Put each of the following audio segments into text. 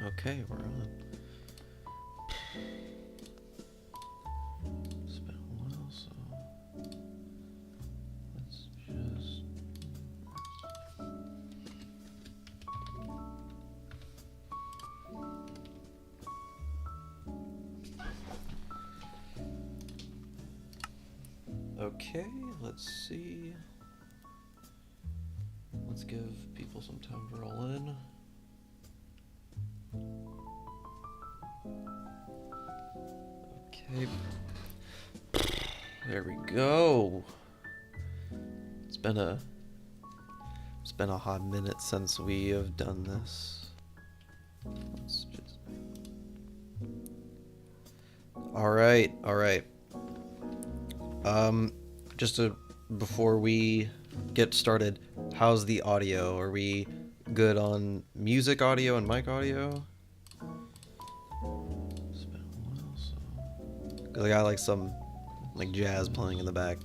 Okay, we're on. It's been a while, so let's just. Okay, let's see. Let's give people some time to roll in. Okay. There we go. It's been a hot minute since we have done this. Let's just. All right. Just before we get started, how's the audio? Are we good on music audio and mic audio? It's been a while, so. 'Cause I got like some jazz playing in the back.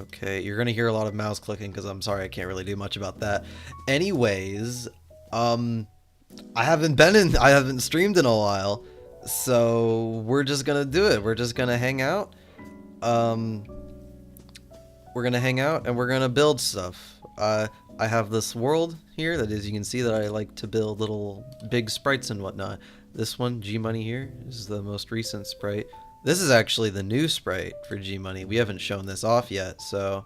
Okay, you're gonna hear a lot of mouse clicking because I'm sorry I can't really do much about that. Anyways, I haven't streamed in a while, so we're just gonna do it. We're just gonna hang out. We're gonna hang out and we're gonna build stuff. I have this world here that, as you can see, that I like to build little big sprites and whatnot. This one, G Money here, is the most recent sprite. This is actually the new sprite for G Money. We haven't shown this off yet, so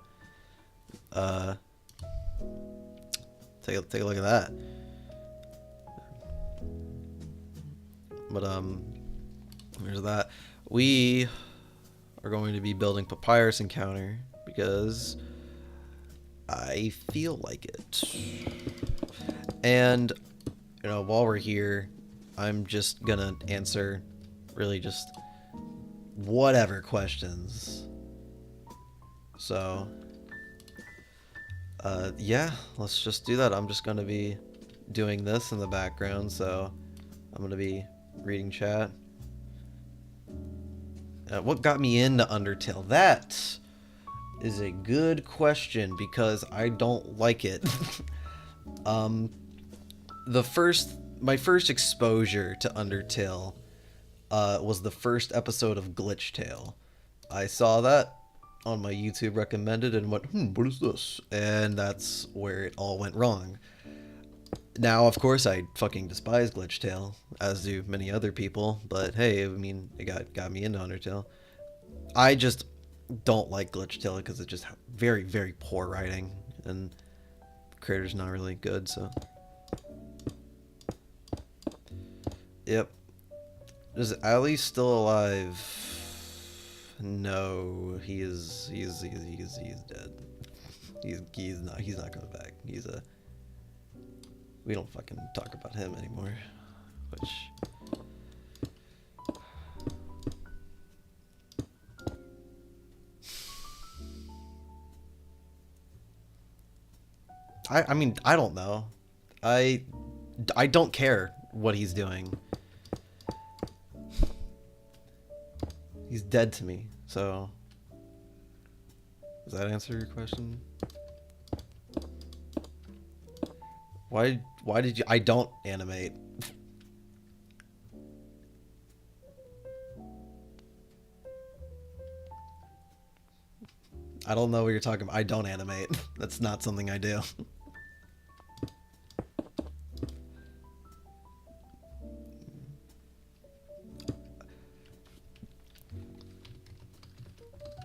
take a look at that. But there's that. We are going to be building Papyrus Encounter because I feel like it. And while we're here, I'm just gonna answer really just whatever questions. So yeah, let's just do that. I'm just gonna be doing this in the background, so I'm gonna be reading chat. What got me into Undertale? That is a good question because I don't like it. My first exposure to Undertale was the first episode of Glitch Tale. I saw that on my YouTube recommended and went, what is this? And that's where it all went wrong. Now, of course, I fucking despise Glitch Tale, as do many other people, but hey, I mean, it got me into Undertale. I just don't like Glitch Tale because it's just very, very poor writing, and the creator's not really good, so. Yep. Is Ali still alive? No, he's dead. He's not coming back. We don't fucking talk about him anymore, which. I mean, I don't know. I don't care what he's doing. He's dead to me, so. Does that answer your question? Why did you? I don't animate. I don't know what you're talking about. I don't animate. That's not something I do.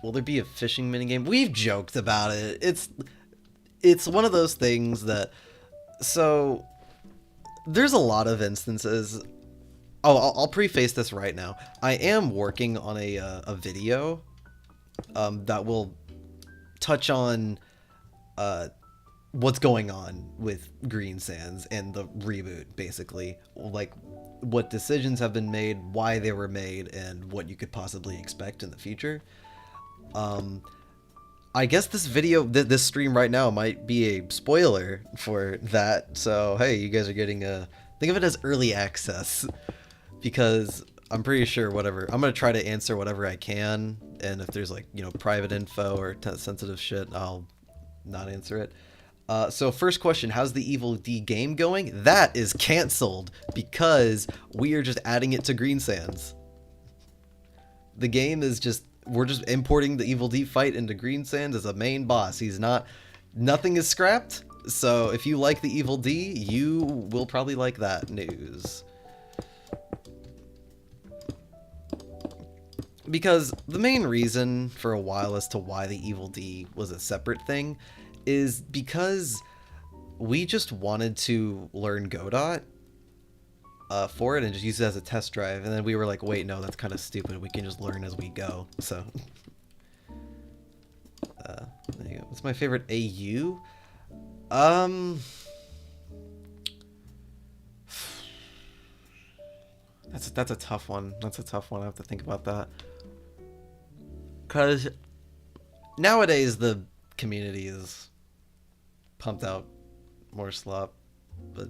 Will there be a fishing minigame? We've joked about it. It's one of those things that. So, there's a lot of instances. Oh, I'll preface this right now. I am working on a video that will touch on what's going on with Green Sands and the reboot, basically. Like, what decisions have been made, why they were made, and what you could possibly expect in the future. I guess this video, this stream right now might be a spoiler for that. So, hey, you guys are getting think of it as early access, because I'm pretty sure whatever, I'm going to try to answer whatever I can. And if there's private info or sensitive shit, I'll not answer it. So first question, how's the Evil D game going? That is canceled because we are just adding it to Green Sands. The game is just, we're just importing the Evil D fight into Green Sands as a main boss. Nothing is scrapped. So if you like the Evil D, you will probably like that news. Because the main reason for a while as to why the Evil D was a separate thing is because we just wanted to learn Godot for it and just use it as a test drive. And then we were like, wait, no, that's kind of stupid. We can just learn as we go. So, there you go. What's my favorite AU? That's a tough one. That's a tough one. I have to think about that. Because nowadays the community is pumped out more slop, but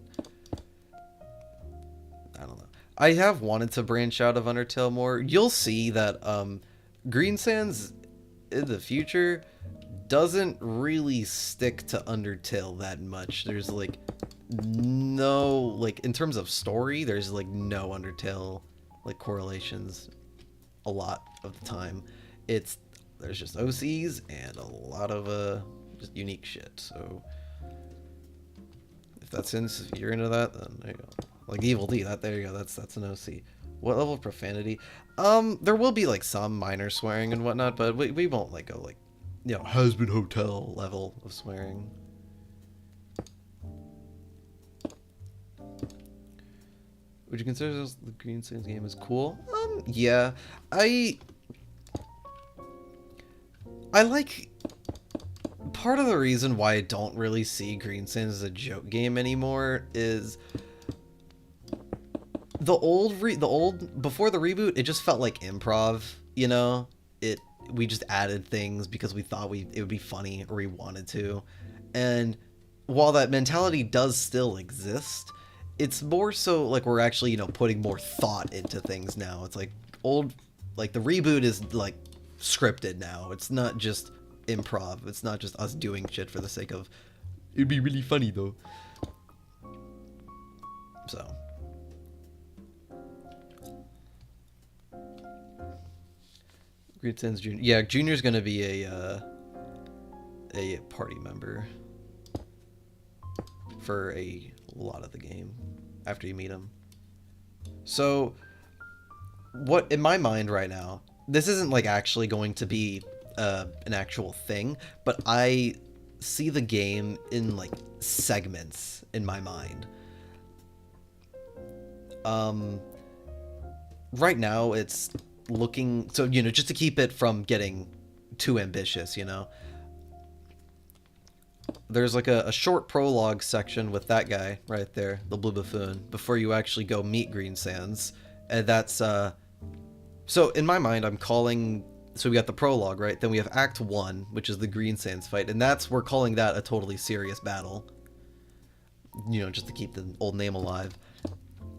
I don't know. I have wanted to branch out of Undertale more. You'll see that Green Sands in the future doesn't really stick to Undertale that much. There's like no, like in terms of story, there's like no Undertale like correlations a lot of the time. There's just OCs and a lot of just unique shit. So if you're into that, then there you go. Like Evil D, there you go. That's an OC. What level of profanity? There will be like some minor swearing and whatnot, but we won't like go like, you know, husband hotel level of swearing. Would you consider the Green Sands game as cool? Yeah. I like, part of the reason why I don't really see Green Sands as a joke game anymore is the old before the reboot, it just felt like improv, you know? We just added things because we thought it would be funny or we wanted to. And while that mentality does still exist, it's more so like we're actually, you know, putting more thought into things now. It's like the reboot is like scripted now. It's not just improv. It's not just us doing shit for the sake of it'd be really funny though. So Green Sands Junior. Yeah, Junior's gonna be a party member for a lot of the game after you meet him. So what in my mind right now, this isn't like actually going to be an actual thing, but I see the game in like segments in my mind. Right now it's looking, so, you know, just to keep it from getting too ambitious, you know, there's like a short prologue section with that guy right there, the Blue Buffoon, before you actually go meet Green Sands. And that's so in my mind so we got the prologue, right? Then we have Act 1, which is the Green Sands fight, and we're calling that a totally serious battle, you know, just to keep the old name alive.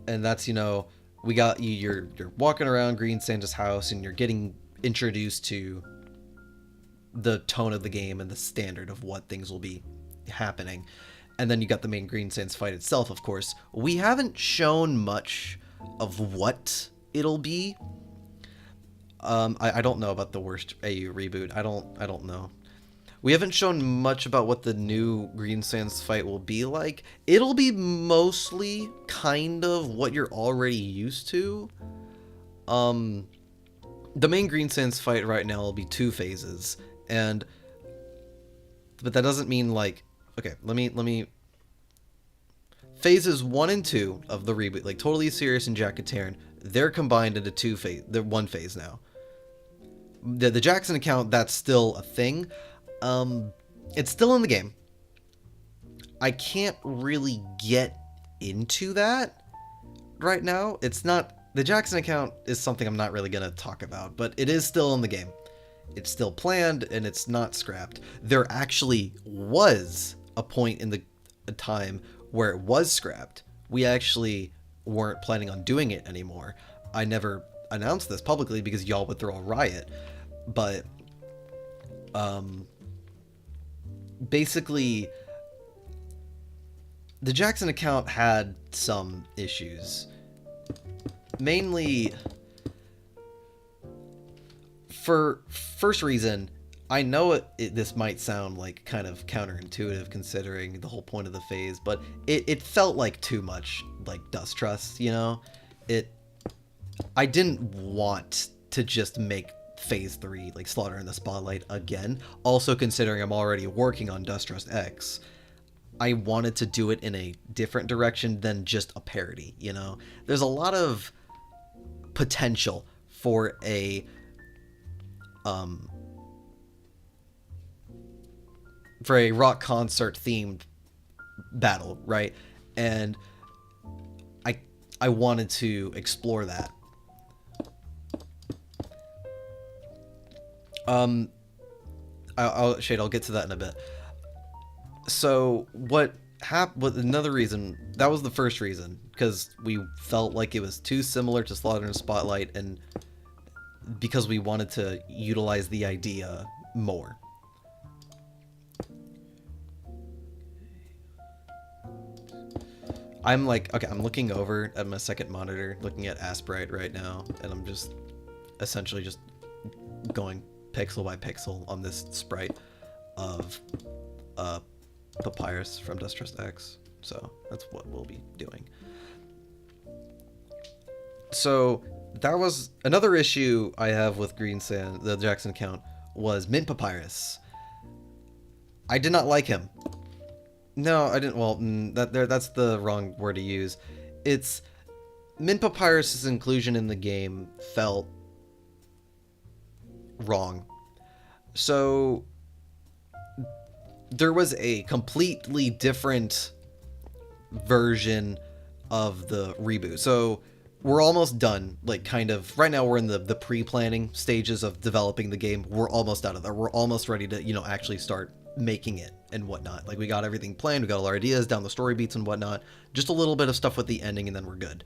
And that's, you know, we got you're walking around Green Sands' house and you're getting introduced to the tone of the game and the standard of what things will be happening. And then you got the main Green Sands fight itself, of course. We haven't shown much of what it'll be. I don't know about the worst AU reboot. I don't know. We haven't shown much about what the new Green Sands fight will be like. It'll be mostly kind of what you're already used to. The main Green Sands fight right now will be 2 phases, but that doesn't mean like, okay, let me phases 1 and 2 of the reboot, like Totally Serious and Jack Terran, they're combined into they're 1 phase now. The Jackson account, that's still a thing. It's still in the game. I can't really get into that right now. It's not, the Jackson account is something I'm not really going to talk about, but it is still in the game. It's still planned and it's not scrapped. There actually was a point in the time where it was scrapped. We actually weren't planning on doing it anymore. I never announced this publicly because y'all would throw a riot, but basically, the Jackson account had some issues. Mainly, for first reason, I know this might sound like kind of counterintuitive considering the whole point of the phase, but it felt like too much like Dust Trust, you know? I didn't want to just make phase 3 like Slaughter in the Spotlight again. Also considering I'm already working on Dust Trust X, I wanted to do it in a different direction than just a parody, you know? There's a lot of potential for a rock concert themed battle, right? And I wanted to explore that. I'll get to that in a bit. So what happened? Another reason, that was the first reason, because we felt like it was too similar to Slaughter in the Spotlight, and because we wanted to utilize the idea more. I'm like, okay, I'm looking over at my second monitor, looking at Sprite right now, and I'm just essentially just going pixel by pixel on this sprite of Papyrus from Dust Trust X. So that's what we'll be doing. So that was another issue I have with Green Sand, the Jackson account, was Mint Papyrus. I did not like him. No, I didn't. Well, that's the wrong word to use. It's Mint Papyrus's inclusion in the game felt wrong. So there was a completely different version of the reboot. So we're almost done. Like, kind of right now we're in the pre-planning stages of developing the game. We're almost out of there. We're almost ready to, you know, actually start making it and whatnot. Like, we got everything planned, we got all our ideas down, the story beats and whatnot, just a little bit of stuff with the ending, and then we're good.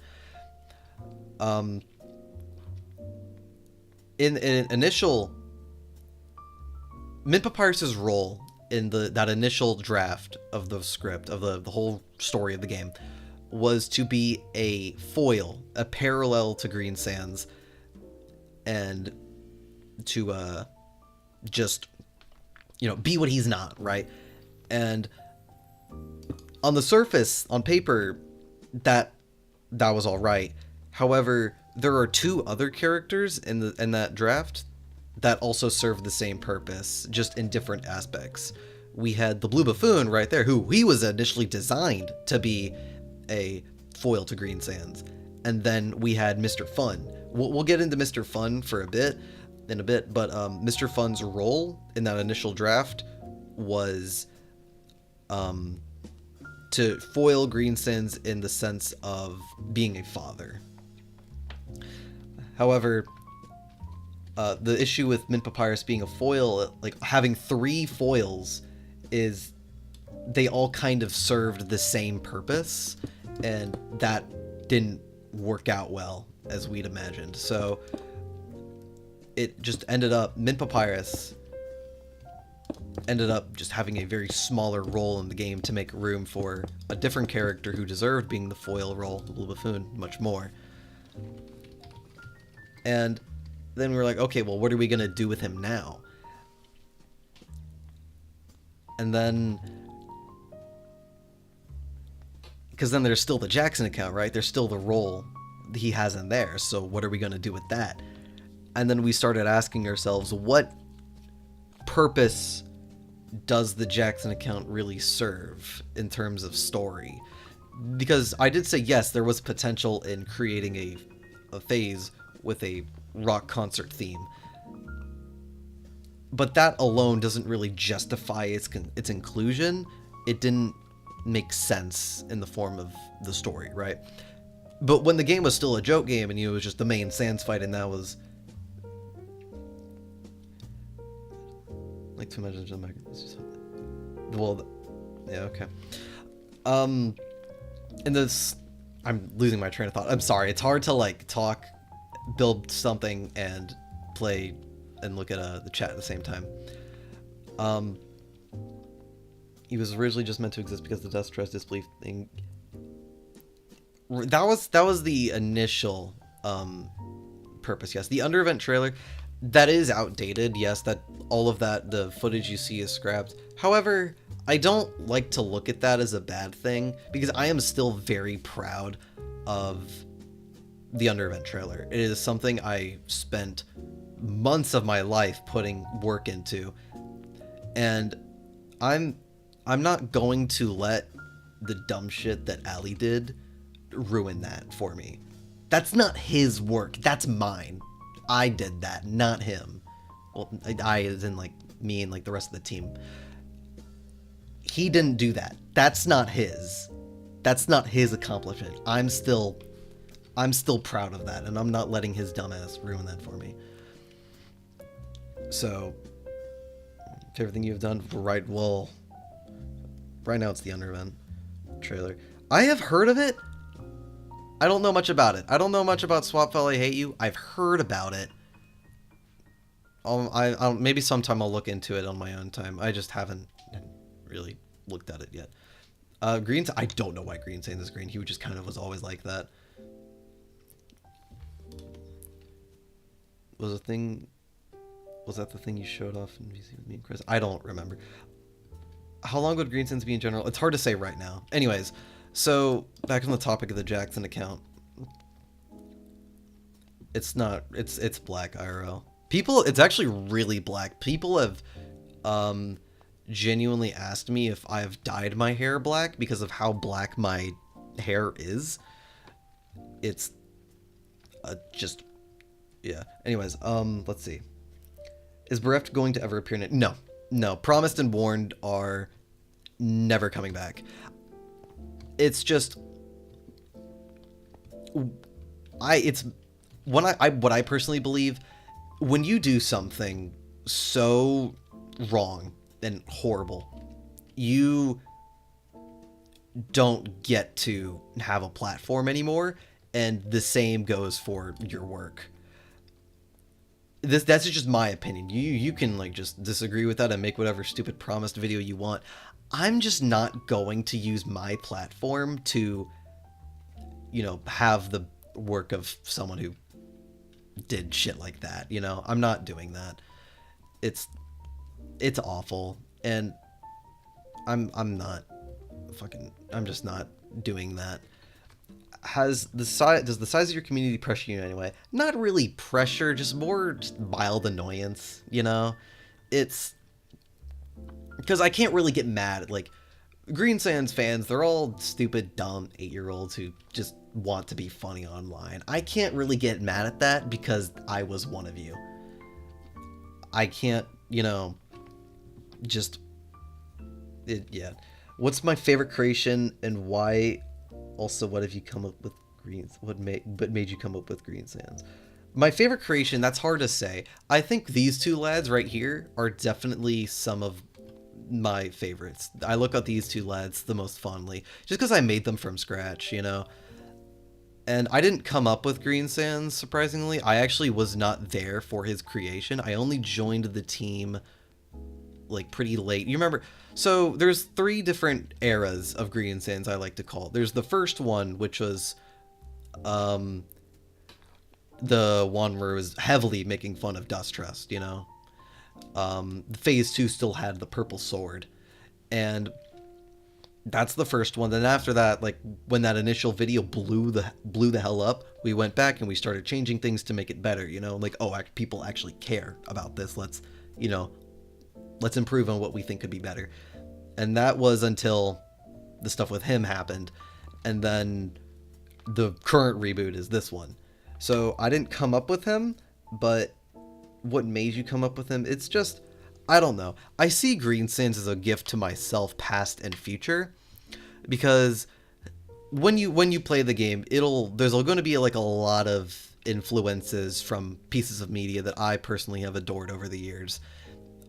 In initial, Mint Papyrus's role in that initial draft of the script of the whole story of the game was to be a foil, a parallel to Green Sands, and to just, you know, be what he's not, right? And on the surface, on paper, that was all right. However, there are two other characters in that draft that also serve the same purpose, just in different aspects. We had the Blue Buffoon right there, who he was initially designed to be a foil to Green Sands, and then we had Mr. Fun. We'll get into Mr. Fun in a bit, but Mr. Fun's role in that initial draft was to foil Green Sands in the sense of being a father. However, the issue with Mint Papyrus being a foil, like having 3 foils, is they all kind of served the same purpose, and that didn't work out well as we'd imagined. So it just ended up, Mint Papyrus ended up just having a very smaller role in the game to make room for a different character who deserved being the foil role, the Blue Buffoon, much more. And then we were like, okay, well, what are we going to do with him now? And then, because then there's still the Jackson account, right? There's still the role he has in there. So what are we going to do with that? And then we started asking ourselves, what purpose does the Jackson account really serve in terms of story? Because I did say, yes, there was potential in creating a phase with a rock concert theme, but that alone doesn't really justify its inclusion. It didn't make sense in the form of the story, right? But when the game was still a joke game and it was just the main Sans fight, and that was like too much of the well, yeah, okay. And this, I'm losing my train of thought. I'm sorry. It's hard to like talk, build something, and play and look at the chat at the same time. He was originally just meant to exist because the dust trust disbelief thing. That was the initial purpose. Yes, the under event trailer, that is outdated. Yes, that all of that, the footage you see is scrapped. However, I don't like to look at that as a bad thing because I am still very proud of the under event trailer. It is something I spent months of my life putting work into, and I'm not going to let the dumb shit that Ali did ruin that for me. That's not his work. That's mine. I did that, not him. Well, I as in like me and like the rest of the team. He didn't do that. That's not his. That's not his accomplishment. I'm still proud of that, and I'm not letting his dumbass ruin that for me. So, everything you've done right, well, right now it's the under event trailer. I have heard of it. I don't know much about it. I don't know much about Swap Fell I Hate You. I've heard about it. I'll maybe sometime I'll look into it on my own time. I just haven't really looked at it yet. Green, I don't know why Green Sand is green. He just kind of was always like that. Was that the thing you showed off in VC with me and Chris? I don't remember. How long would Green Sands be in general? It's hard to say right now. Anyways, so back on the topic of the Jackson account. It's black IRL. It's actually really black. People have genuinely asked me if I've dyed my hair black because of how black my hair is. It's just, yeah. Anyways, let's see. Is Bereft going to ever appear in it? No. Promised and Warned are never coming back. It's just, what I personally believe, when you do something so wrong and horrible, you don't get to have a platform anymore, and the same goes for your work. That's just my opinion. You can like just disagree with that and make whatever stupid promised video you want. I'm just not going to use my platform to, have the work of someone who did shit like that. I'm not doing that. It's awful, and I'm just not doing that. Does the size of your community pressure you in any way? Not really pressure, just more mild annoyance, It's because I can't really get mad at, like, Green Sands fans. They're all stupid, dumb 8-year-olds who just want to be funny online. I can't really get mad at that because I was one of you. I can't, yeah. What's my favorite creation and why? Also, what have you come up with what made you come up with Green Sands? My favorite creation, that's hard to say. I think these two lads right here are definitely some of my favorites. I look at these two lads the most fondly, just because I made them from scratch, And I didn't come up with Green Sands, surprisingly. I actually was not there for his creation. I only joined the team, like, pretty late. You remember... So there's 3 different eras of Green Sands, I like to call it. There's the first one, which was the one where it was heavily making fun of Dust Trust, Phase 2 still had the purple sword. And that's the first one. Then after that, like, when that initial video blew the hell up, we went back and we started changing things to make it better, Like, oh, people actually care about this. Let's improve on what we think could be better. And that was until the stuff with him happened. And then the current reboot is this one. So I didn't come up with him, but what made you come up with him? It's just, I don't know. I see Green Sands as a gift to myself, past and future, because when you play the game, there's going to be like a lot of influences from pieces of media that I personally have adored over the years.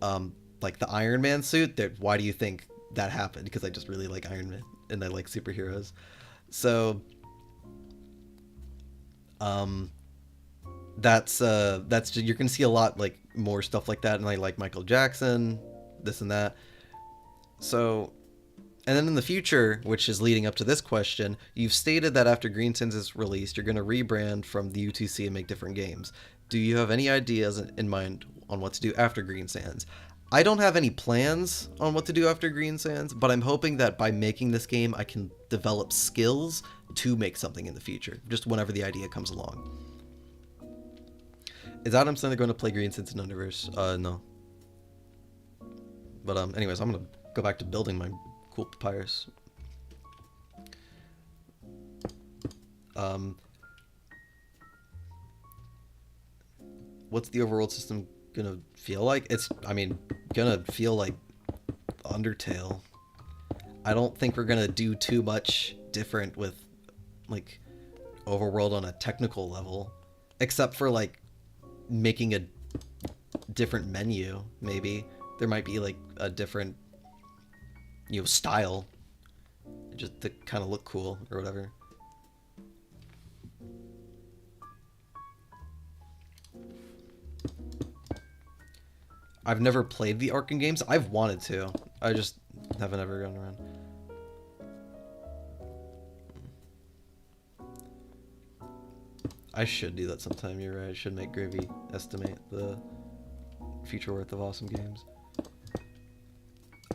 Like the Iron Man suit, why do you think that happened? Because I just really like Iron Man and I like superheroes. So that's you're gonna see a lot like more stuff like that, and I like Michael Jackson, this and that. So And then in the future, which is leading up to this question, you've stated that after Green Sands is released, you're going to rebrand from the UTC and make different games. Do you have any ideas in mind on what to do after Green Sands? I don't have any plans on what to do after Green Sands, but I'm hoping that by making this game, I can develop skills to make something in the future, just whenever the idea comes along. Is Adam Sandler going to play Green Sands in Underverse? No. But anyways, I'm going to go back to building my cool papyrus. What's the overworld system gonna feel like? It's, I mean, gonna feel like Undertale. I don't think we're gonna do too much different with, like, overworld on a technical level, except for, like, making a different menu, maybe. There might be, like, a different, you know, style, just to kind of look cool or whatever. I've never played the Arkham games. I've wanted to. I just haven't ever gotten around. I should do that sometime, you're right. I should make Gravy estimate the future worth of Awesome Games.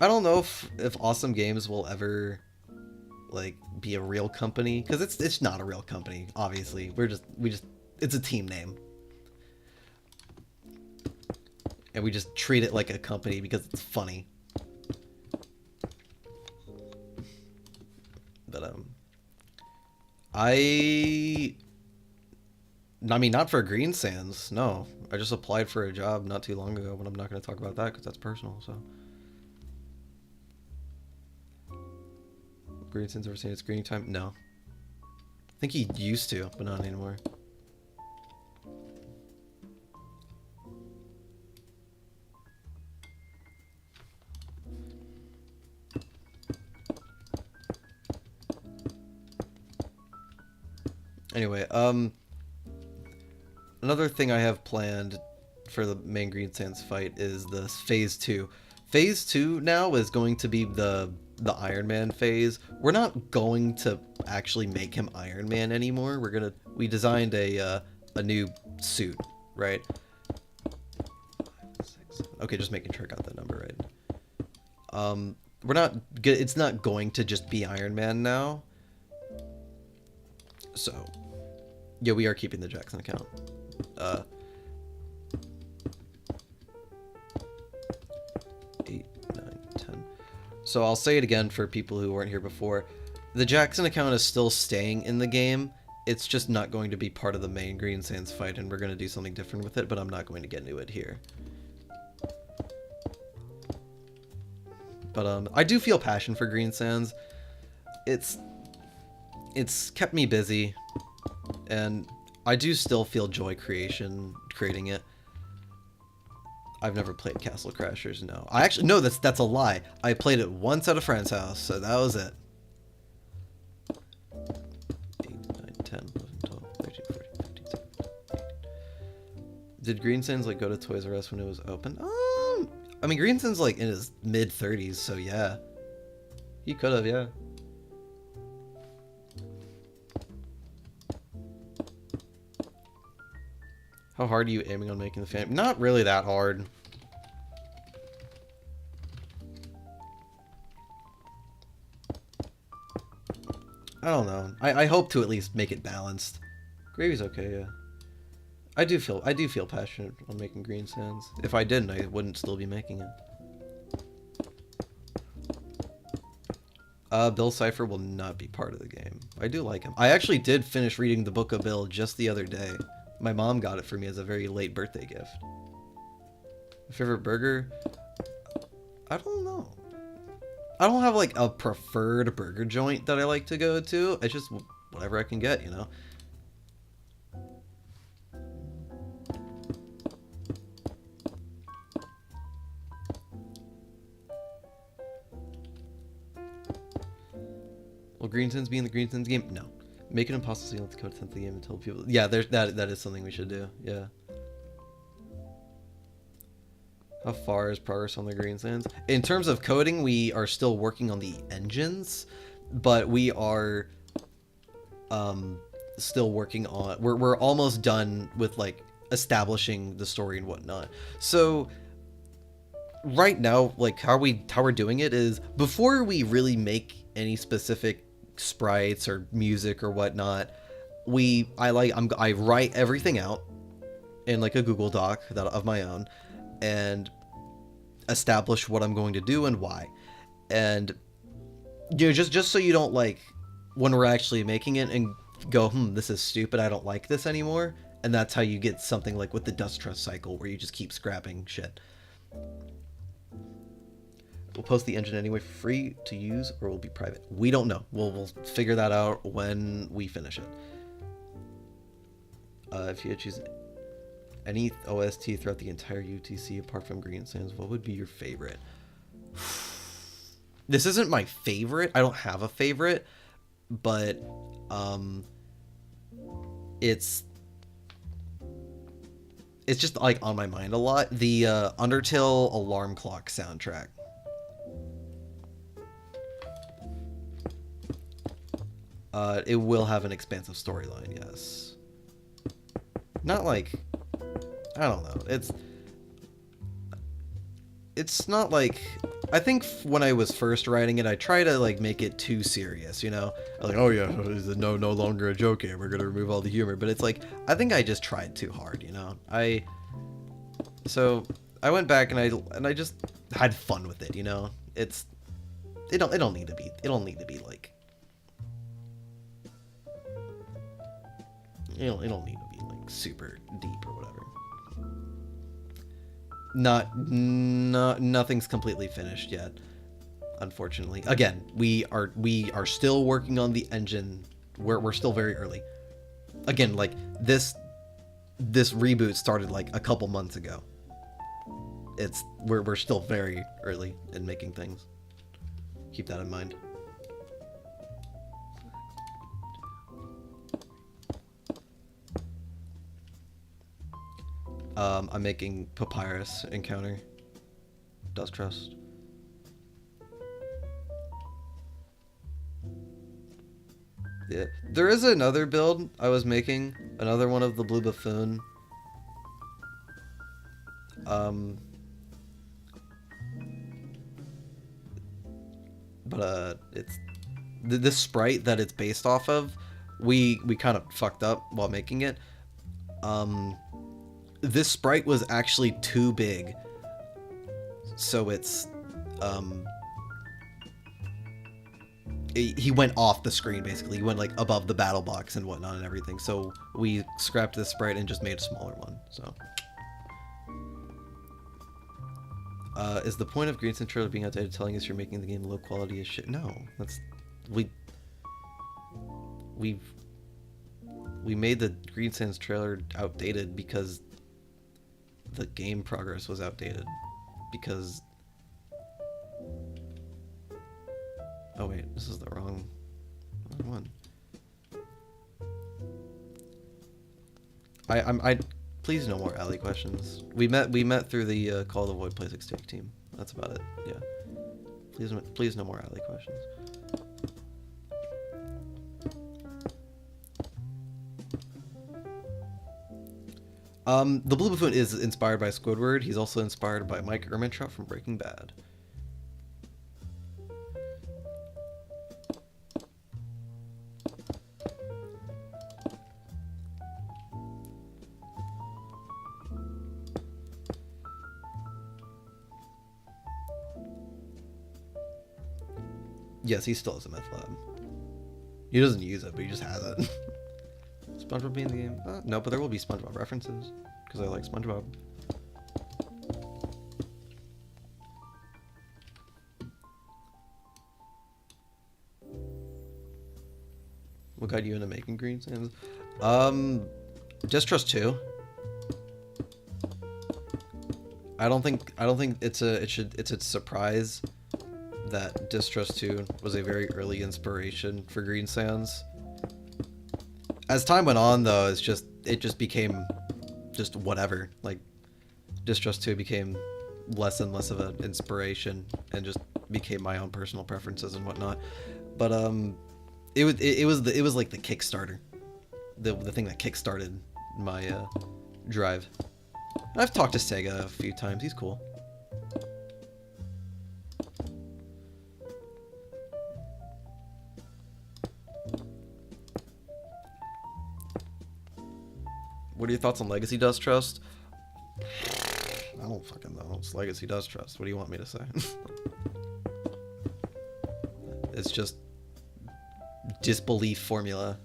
I don't know if Awesome Games will ever, like, be a real company, because it's not a real company, obviously. It's a team name. And we just treat it like a company because it's funny. But I mean, not for Green Sands, no. I just applied for a job not too long ago, but I'm not going to talk about that because that's personal, so. Green Sands ever seen its screening time? No. I think he used to, but not anymore. Anyway, another thing I have planned for the main Green Sands fight is the Phase 2. Phase 2 now is going to be the Iron Man phase. We're not going to actually make him Iron Man anymore. We designed a new suit, right? Okay, just making sure I got that number right. It's not going to just be Iron Man now. So, yeah, we are keeping the Jackson account. 8, 9, 10. So I'll say it again for people who weren't here before. The Jackson account is still staying in the game. It's just not going to be part of the main Green Sands fight, and we're going to do something different with it, but I'm not going to get into it here. But I do feel passion for Green Sands. It's kept me busy, and I do still feel joy creating it. I've never played Castle Crashers, no. No, that's a lie. I played it once at a friend's house, so that was it. 8, 9, 10, 11, 12, 13, 14, 15, 16, 18. Did Green Sands, like, go to Toys R Us when it was open? I mean, Green Sands, like, in his mid-30s, so yeah. He could have, yeah. How hard are you aiming on making the fan? Not really that hard. I don't know. I hope to at least make it balanced. Gravy's okay, yeah. I do feel passionate on making Green Sands. If I didn't, I wouldn't still be making it. Bill Cipher will not be part of the game. I do like him. I actually did finish reading the Book of Bill just the other day. My mom got it for me as a very late birthday gift. My favorite burger? I don't know. I don't have, like, a preferred burger joint that I like to go to. It's just whatever I can get, you know? Will Green Sands be in the Green Sands game? No. Make it impossible so you don't have to code 10th the game and tell people. Yeah, that is something we should do. Yeah. How far is progress on the green sands? In terms of coding, we are still working on the engines, but we are still working on. We're almost done with like establishing the story and whatnot. So right now, like how we're doing it is before we really make any specific sprites or music or whatnot, I write everything out in like a Google Doc that of my own and establish what I'm going to do and why. And you know, just so you don't like when we're actually making it and go, this is stupid, I don't like this anymore. And that's how you get something like with the dust trust cycle where you just keep scrapping shit. We'll post the engine anyway for free to use or will be private. We don't know. We'll figure that out when we finish it. If you had to choose any OST throughout the entire UTC apart from Green Sands, what would be your favorite? This isn't my favorite. I don't have a favorite, but it's just like on my mind a lot. The Undertale Alarm Clock soundtrack. It will have an expansive storyline, yes. Not like, I don't know. It's not like, I think when I was first writing it, I tried to like make it too serious, you know? Like, oh yeah, it's no longer a joke here. We're gonna remove all the humor. But it's like, I think I just tried too hard, you know? So I went back and I just had fun with it, you know? It don't need to be like, it don't need to be like super deep or whatever. Nothing's completely finished yet, unfortunately. Again, we are still working on the engine. We're still very early. Again, like this reboot started like a couple months ago. We're still very early in making things. Keep that in mind. I'm making Papyrus Encounter. Dust Trust. Yeah. There is another build I was making. Another one of the Blue Buffoon. But it's this sprite that it's based off of. We kind of fucked up while making it. This sprite was actually too big, so it's he went off the screen basically. He went like above the battle box and whatnot and everything. So we scrapped this sprite and just made a smaller one. So is the point of Green Sands trailer being outdated telling us you're making the game low quality as shit? No, that's we made the Green Sands trailer outdated because the game progress was outdated. Because oh wait, this is the wrong one. I please no more alley questions. We met through the Call of the Void Play 6 Take team. That's about it. Yeah. Please no more alley questions. The Blue Buffoon is inspired by Squidward. He's also inspired by Mike Ehrmantraut from Breaking Bad. Yes, he still has a meth lab. He doesn't use it, but he just has it. SpongeBob being in the game? No, but there will be SpongeBob references, because I like SpongeBob. What got you into making Green Sands? Distrust 2. I don't think it's a surprise that Distrust 2 was a very early inspiration for Green Sands. As time went on, though, it just became just whatever. Like, Distrust 2 became less and less of an inspiration and just became my own personal preferences and whatnot. But it was like the Kickstarter, the thing that kickstarted my drive. And I've talked to Sega a few times. He's cool. What are your thoughts on Legacy Does Trust? I don't fucking know. It's Legacy Does Trust. What do you want me to say? It's just disbelief formula.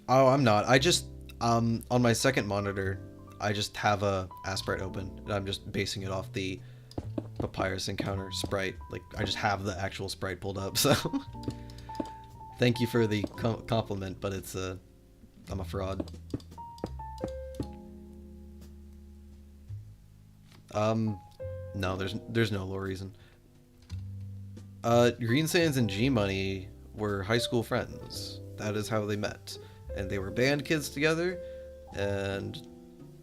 Oh, I'm not. I just, on my second monitor, I just have a Sprite open, and I'm just basing it off the Papyrus Encounter Sprite. Like, I just have the actual Sprite pulled up, so... Thank you for the compliment, but it's I'm a fraud. No, there's no lore reason. Green Sands and G Money were high school friends. That is how they met, and they were band kids together, and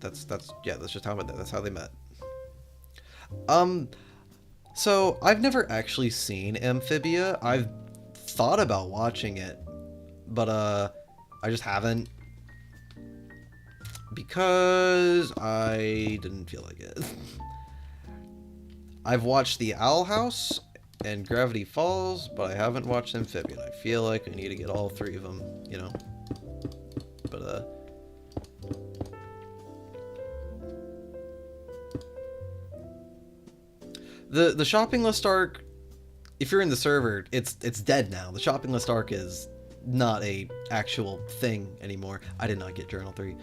that's just how they met. So I've never actually seen Amphibia. I've thought about watching it, but I just haven't, because I didn't feel like it. I've watched The Owl House and Gravity Falls, but I haven't watched Amphibian. I feel like I need to get all three of them, you know. But the shopping list arc, if you're in the server, it's dead now. The shopping list arc is not a actual thing anymore. I did not get Journal 3.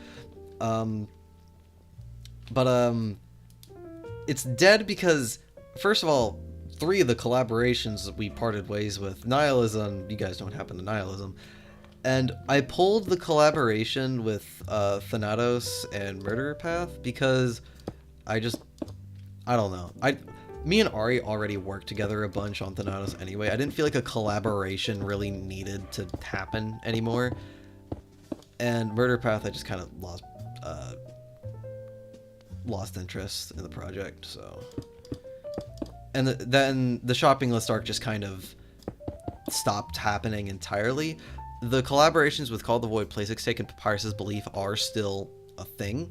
It's dead because, first of all, 3 of the collaborations that we parted ways with, Nihilism, you guys don't happen to Nihilism, and I pulled the collaboration with Thanatos and Murderer Path because I don't know. Me and Ari already worked together a bunch on Thanatos anyway. I didn't feel like a collaboration really needed to happen anymore. And Murder Path, I just kind of lost interest in the project, so... And then the shopping list arc just kind of stopped happening entirely. The collaborations with Call the Void, Playsix Take, and Papyrus's Belief are still a thing,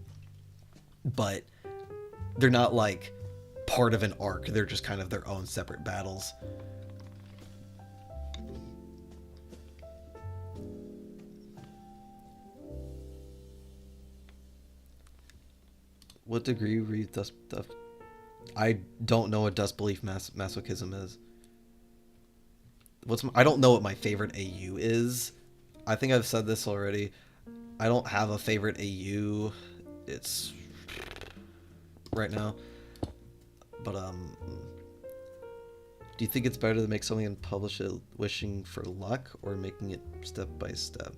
but they're not, like, part of an arc. They're just kind of their own separate battles. What degree read Dust? I don't know what Dust Belief masochism is. I don't know what my favorite AU is. I think I've said this already. I don't have a favorite AU. It's right now. But do you think it's better to make something and publish it wishing for luck, or making it step by step?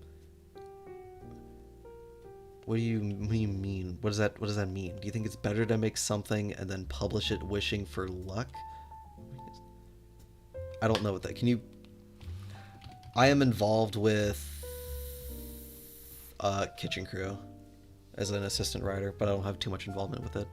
What do you mean? What does that mean? Do you think it's better to make something and then publish it wishing for luck? I don't know what that. Can you? I am involved with Kitchen Crew as an assistant writer, but I don't have too much involvement with it.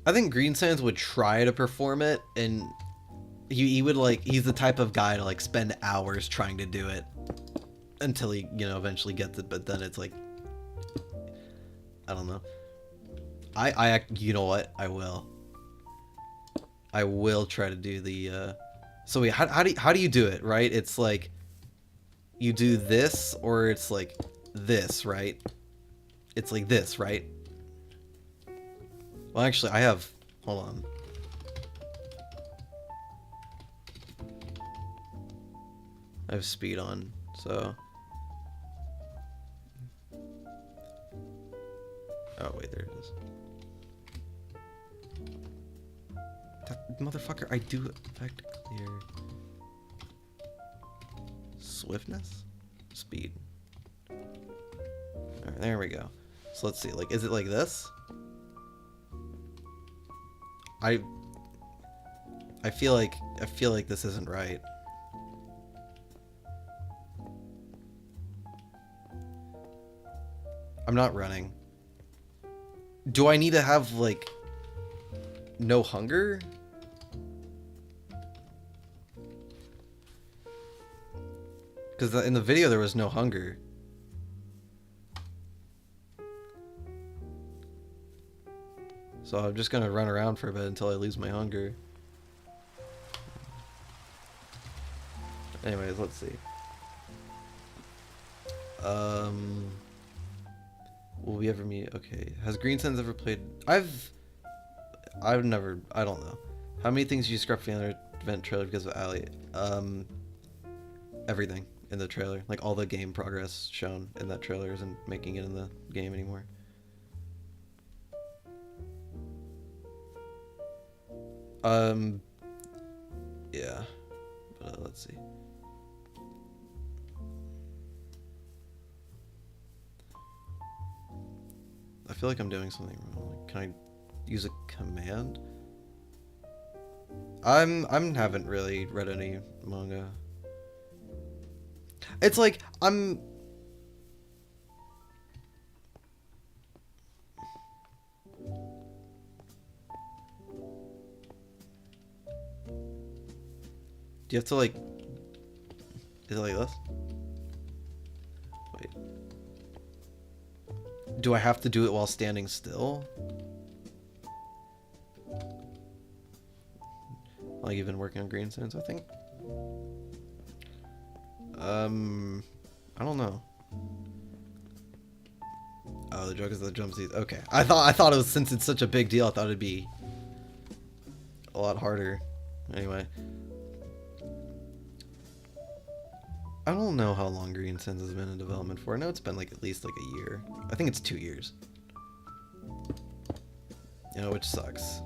I think Green Sands would try to perform it, and he would, like, he's the type of guy to, like, spend hours trying to do it until he, you know, eventually gets it, but then it's like, I don't know. You know what? I will try to do the, so wait, how do you do it, right? It's like, you do this, or it's like this, right? It's like this, right? Well, actually, hold on. I have speed on, so. Oh, wait, there it is. That motherfucker, I do effect clear. Swiftness? Speed. Alright, there we go. So let's see, like, is it like this? I feel like this isn't right. I'm not running. Do I need to have, like, no hunger? Because in the video there was no hunger. So I'm just gonna run around for a bit until I lose my hunger. Anyways, let's see. Will we ever meet? Okay. Has Green Sands ever played? I've never. I don't know. How many things did you scrap from the event trailer because of Ali? Everything in the trailer. Like all the game progress shown in that trailer isn't making it in the game anymore. Yeah. But let's see. I feel like I'm doing something wrong. Like, can I use a command? Haven't really read any manga. It's like I'm. Do you have to like? Is it like this? Wait. Do I have to do it while standing still? Like you've been working on Green Sands, I think. I don't know. Oh, the joke is the jump seat. Okay, I thought it was, since it's such a big deal, I thought it'd be a lot harder. Anyway, I don't know how long Green Sands has been in development for. I know it's been like at least like a year. I think it's 2 years. You know, which sucks.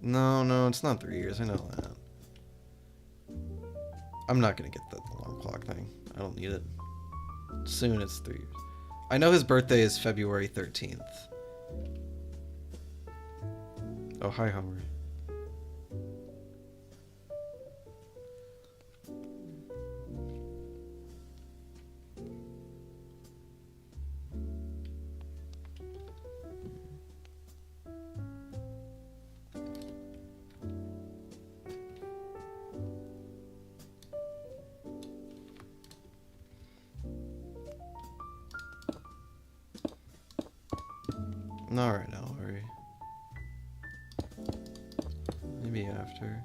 No, it's not 3 years. I know that. I'm not gonna get that alarm clock thing. I don't need it. Soon it's 3 years. I know his birthday is February 13th. Oh, hi, Homer. Not right now, worry. Maybe after.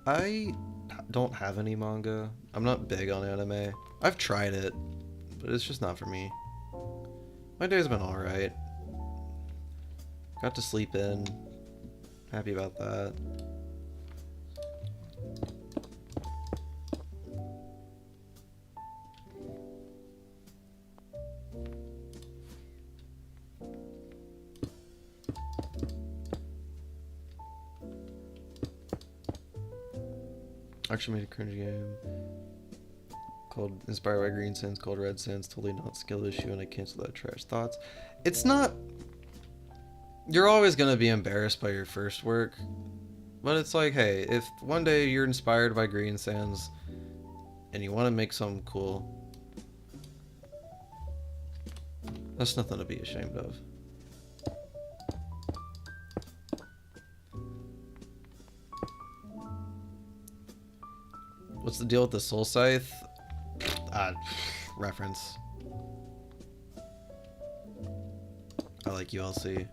I don't have any manga. I'm not big on anime. I've tried it, but it's just not for me. My day's been alright. Got to sleep in. Happy about that. Actually made a cringe game called inspired by Green Sands called Red Sands, totally not skill issue, and I canceled that trash thoughts. It's not. You're always gonna be embarrassed by your first work, but it's like, hey, if one day you're inspired by Green Sands and you want to make something cool, that's nothing to be ashamed of. What's the deal with the Soul Scythe? Reference. I like ULC.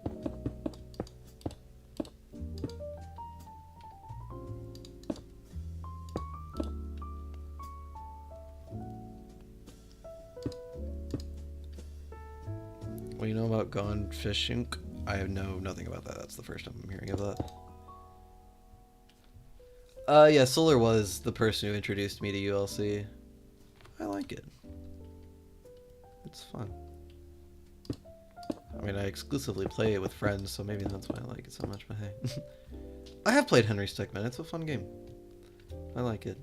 What do you know about Gone Fishing? I know nothing about that. That's the first time I'm hearing of that. Yeah, Solar was the person who introduced me to ULC. I like it. It's fun. I mean, I exclusively play it with friends, so maybe that's why I like it so much, but hey. I have played Henry Stickmin. It's a fun game. I like it.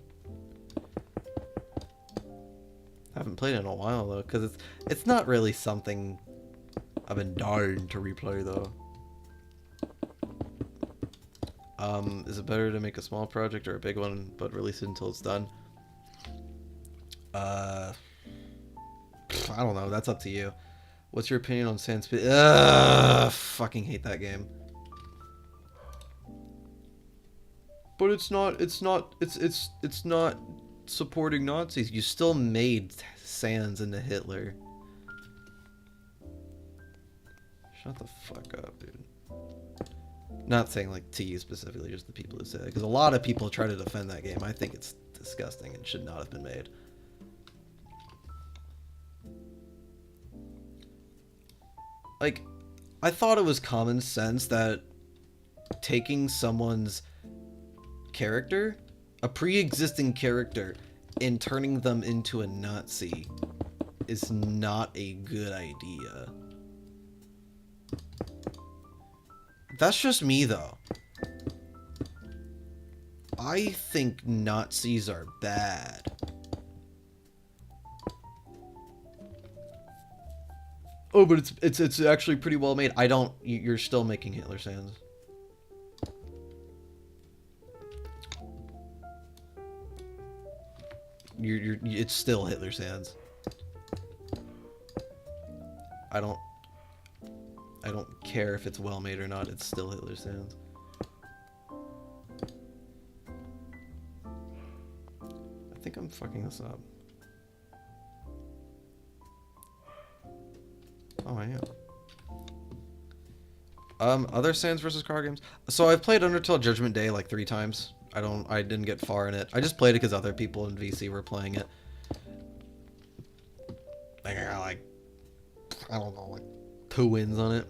I haven't played it in a while, though, because it's not really something I've been dying to replay, though. Is it better to make a small project or a big one, but release it until it's done? I don't know. That's up to you. What's your opinion on Sandspeed? Fucking hate that game. But it's not supporting Nazis. You still made Sans into Hitler. Shut the fuck up, dude. Not saying like to you specifically, just the people who say it, because a lot of people try to defend that game. I think it's disgusting and should not have been made. Like, I thought it was common sense that taking someone's character, a pre-existing character, and turning them into a Nazi is not a good idea. That's just me, though. I think Nazis are bad. Oh, but it's actually pretty well made. I don't. You're still making Hitler Sans. It's still Hitler Sans. I don't care if it's well made or not. It's still Hitler Sans. I think I'm fucking this up. Oh, I am. Other Sans versus car games. So I've played Undertale Judgment Day like 3 times. I didn't get far in it. I just played it because other people in VC were playing it. Like, I got like, I don't know, like 2 wins on it.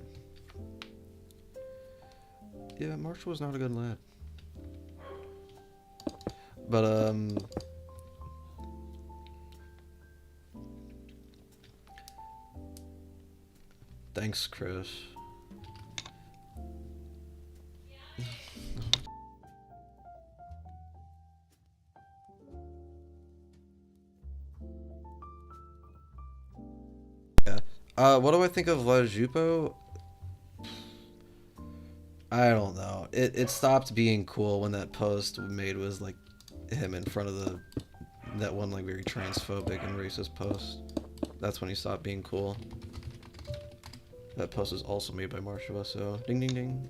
Yeah, Marshall was not a good lad. But, thanks, Chris. Yeah. What do I think of La Jupo? I don't know. It stopped being cool when that post made was like him in front of that one like very transphobic and racist post. That's when he stopped being cool. That post is also made by Marshall, so ding ding ding.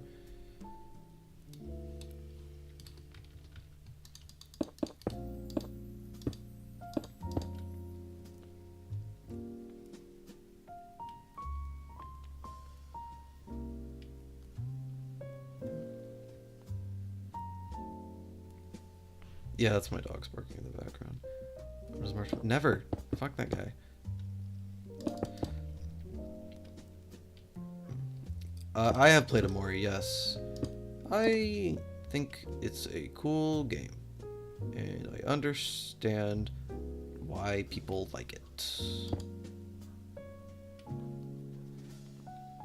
Yeah, that's my dog's barking in the background. Where's Marshall? Never. Fuck that guy. I have played Amori, yes. I think it's a cool game. And I understand why people like it.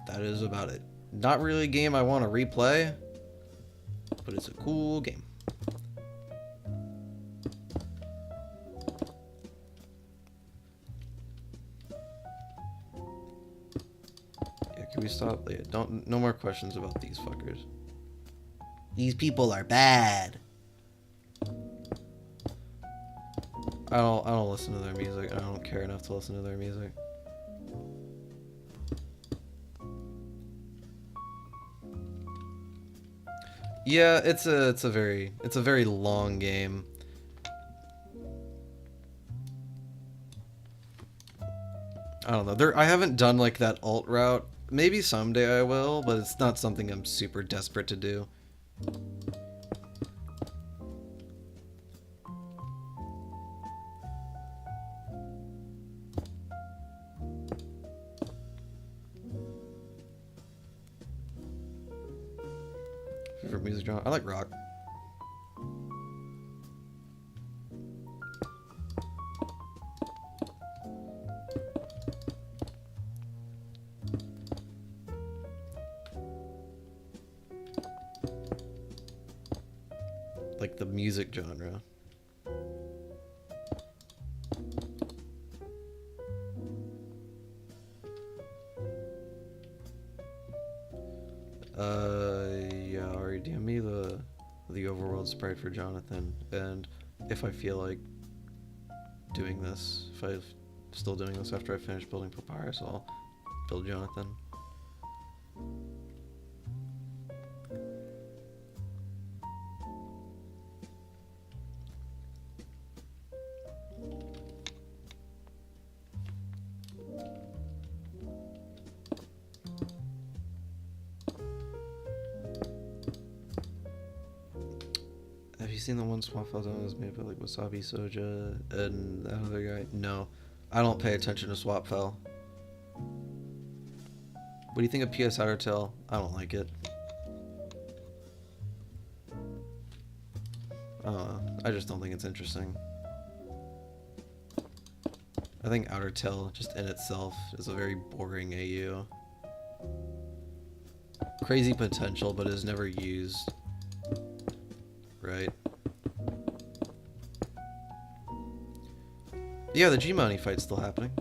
That is about it. Not really a game I want to replay, but it's a cool game. Can we stop? Yeah, no more questions about these fuckers. These people are bad. I don't listen to their music. I don't care enough to listen to their music. Yeah, it's a very long game. I don't know. I haven't done like that alt route. Maybe someday I will, but it's not something I'm super desperate to do. Favorite music genre? I like rock. music genre. Yeah, already DM me the overworld sprite for Jonathan, and if I feel like doing this, if I'm still doing this after I finish building Papyrus, I'll build Jonathan. Have you seen the one swap file that was made by like Wasabi Soja and that other guy? No, I don't pay attention to swap file. What do you think of PS Outer Tail? I don't like it. I just don't think it's interesting. I think Outer Tail, just in itself, is a very boring AU. Crazy potential, but is never used. Right? Yeah, the G-Money fight's still happening.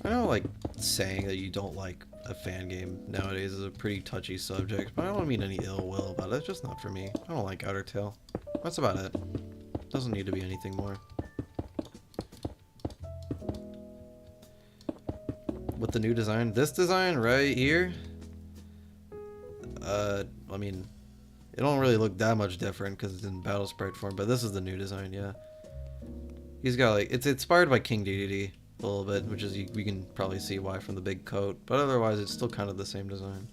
I know, like, saying that you don't like a fan game nowadays is a pretty touchy subject, but I don't mean any ill will about it. It's just not for me. I don't like Outer Tail. That's about it. Doesn't need to be anything more. With the new design, this design right here, I mean, it don't really look that much different because it's in battle sprite form, but this is the new design, yeah. He's got like, it's inspired by King Dedede a little bit, which is, we can probably see why from the big coat, but otherwise it's still kind of the same design.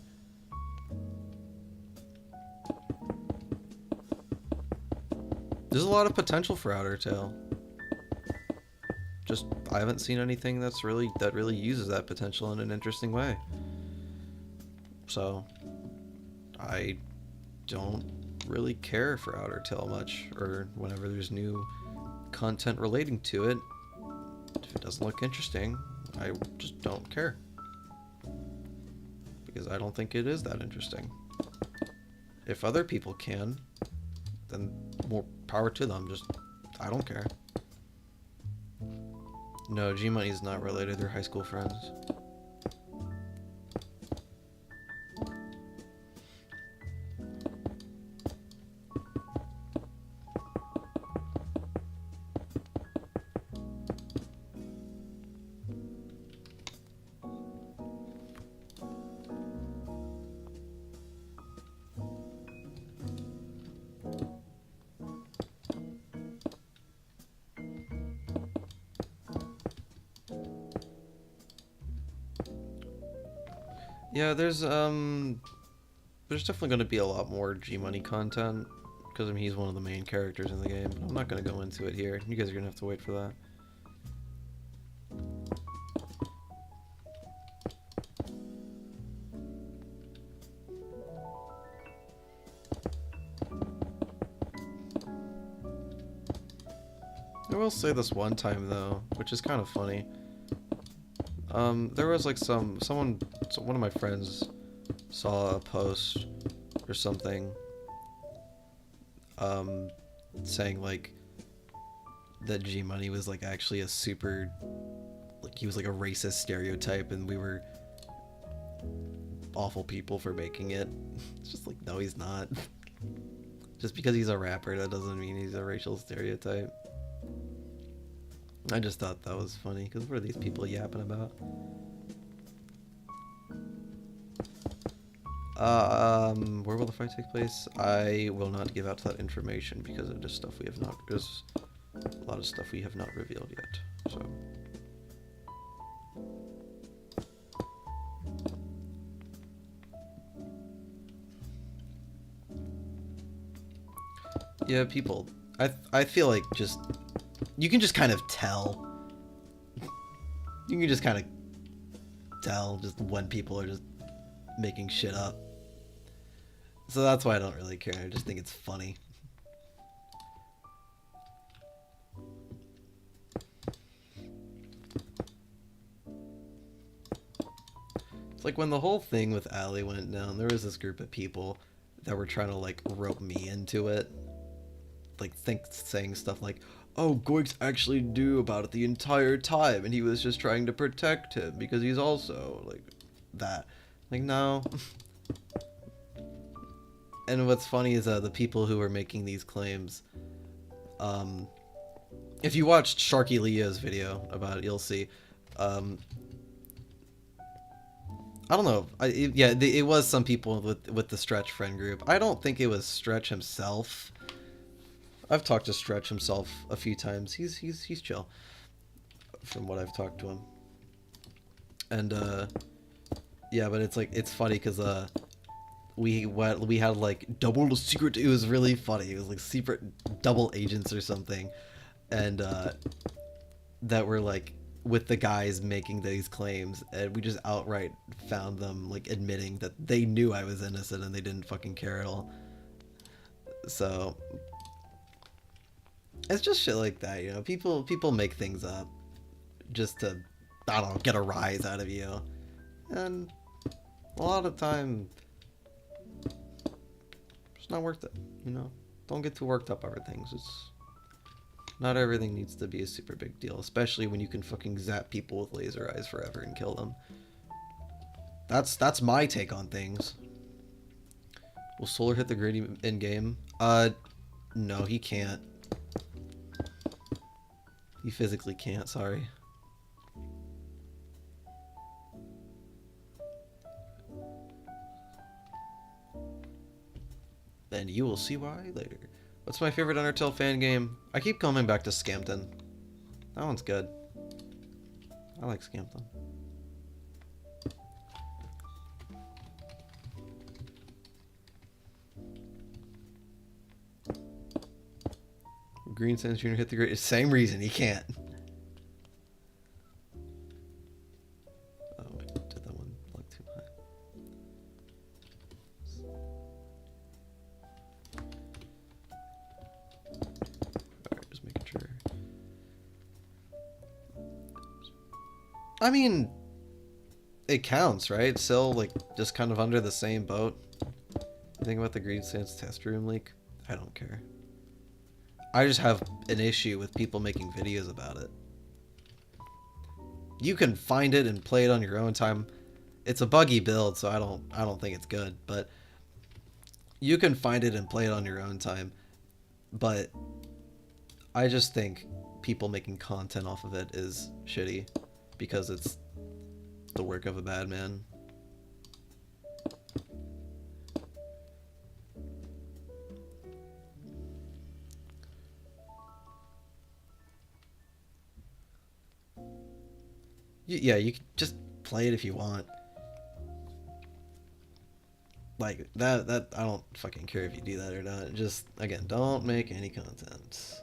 There's a lot of potential for Outer Tail. Just, I haven't seen anything that really uses that potential in an interesting way. So, I don't really care for Outer Tail much, or whenever there's new content relating to it. If it doesn't look interesting, I just don't care. Because I don't think it is that interesting. If other people can, then more power to them. Just, I don't care. No, G-Money is not related. They're high school friends. Yeah, there's definitely going to be a lot more G-Money content, because I mean, he's one of the main characters in the game, but I'm not going to go into it here. You guys are going to have to wait for that. I will say this one time though, which is kind of funny. There was like one of my friends saw a post or something, saying like that G-Money was like actually a super, like he was like a racist stereotype and we were awful people for making it. It's just like, no, he's not. Just because he's a rapper, that doesn't mean he's a racial stereotype. I just thought that was funny, because what are these people yapping about? Where will the fight take place? I will not give out that information because of just stuff we have not, there's a lot of stuff we have not revealed yet, so. Yeah, people, I feel like just, you can just kind of tell. You can just kind of tell just when people are just making shit up. So that's why I don't really care. I just think it's funny. It's like when the whole thing with Ali went down, there was this group of people that were trying to like rope me into it. Like saying stuff like, oh, Goik's actually knew about it the entire time and he was just trying to protect him because he's also like that. Like, no. And what's funny is the people who are making these claims, if you watched Sharky Leo's video about it, you'll see. I don't know. It was some people with the Stretch friend group. I don't think it was Stretch himself. I've talked to Stretch himself a few times. He's chill, from what I've talked to him. And yeah, but it's funny because we had like double secret. It was really funny. It was like secret double agents or something, and that were like with the guys making these claims, and we just outright found them like admitting that they knew I was innocent and they didn't fucking care at all. So it's just shit like that, you know. People make things up just to, I don't know, get a rise out of you, and a lot of time it's not worth it, you know. Don't get too worked up over things. It's not everything needs to be a super big deal, especially when you can fucking zap people with laser eyes forever and kill them. That's my take on things. Will Solar hit the gritty in game? No, he can't. He physically can't, sorry. And you will see why later. What's my favorite Undertale fan game? I keep coming back to Scampton. That one's good. I like Scampton. Green Sands Jr. hit the grid. Same reason, he can't. Oh, wait, did that one look too high? Alright, just making sure. I mean, it counts, right? Still, like, just kind of under the same boat. You think about the Green Sands test room leak? I don't care. I just have an issue with people making videos about it. You can find it and play it on your own time. It's a buggy build, so I don't think it's good, but you can find it and play it on your own time. But I just think people making content off of it is shitty because it's the work of a bad man. Yeah, you can just play it if you want. Like, that I don't fucking care if you do that or not. Just, again, don't make any content.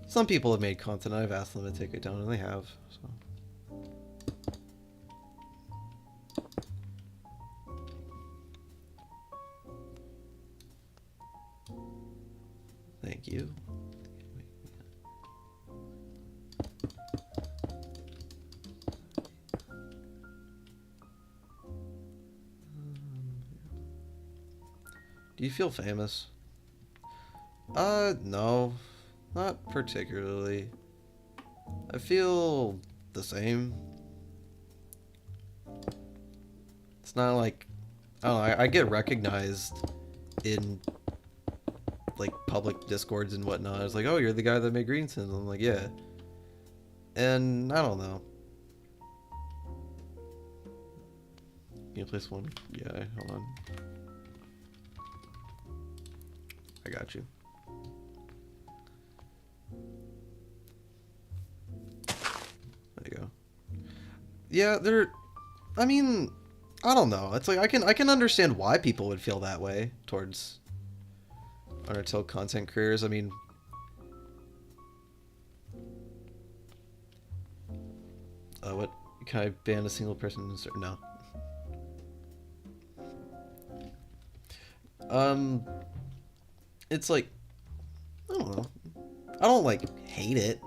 Some people have made content, I've asked them to take it down, and they have, so. Thank you. Do you feel famous? No. Not particularly. I feel the same. It's not like, I don't know, I get recognized in like public discords and whatnot. It's like, oh, you're the guy that made Green Sins. I'm like, yeah. And I don't know. Can you place one? Yeah, hold on. I got you. There you go. Yeah, I mean, I don't know. It's like I can understand why people would feel that way towards Undertale content creators. I mean, what can I ban a single person? No. It's like, I don't know. I don't like hate it.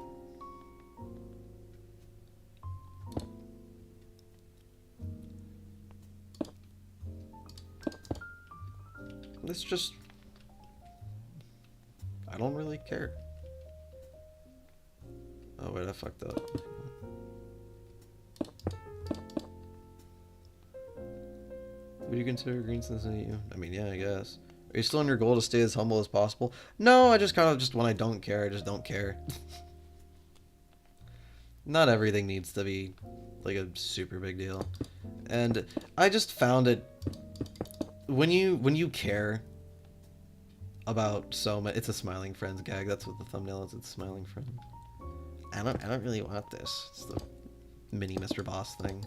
it's just I don't really care. Oh wait, I fucked up. Would you consider green sensing you? I mean, yeah, I guess. Are you still on your goal to stay as humble as possible? No, I just kind of when I don't care, I just don't care. Not everything needs to be like a super big deal. And I just found it when you care about so much. It's a smiling friends gag. That's what the thumbnail is. It's smiling friend. I don't really want this. It's the mini Mr. Boss thing.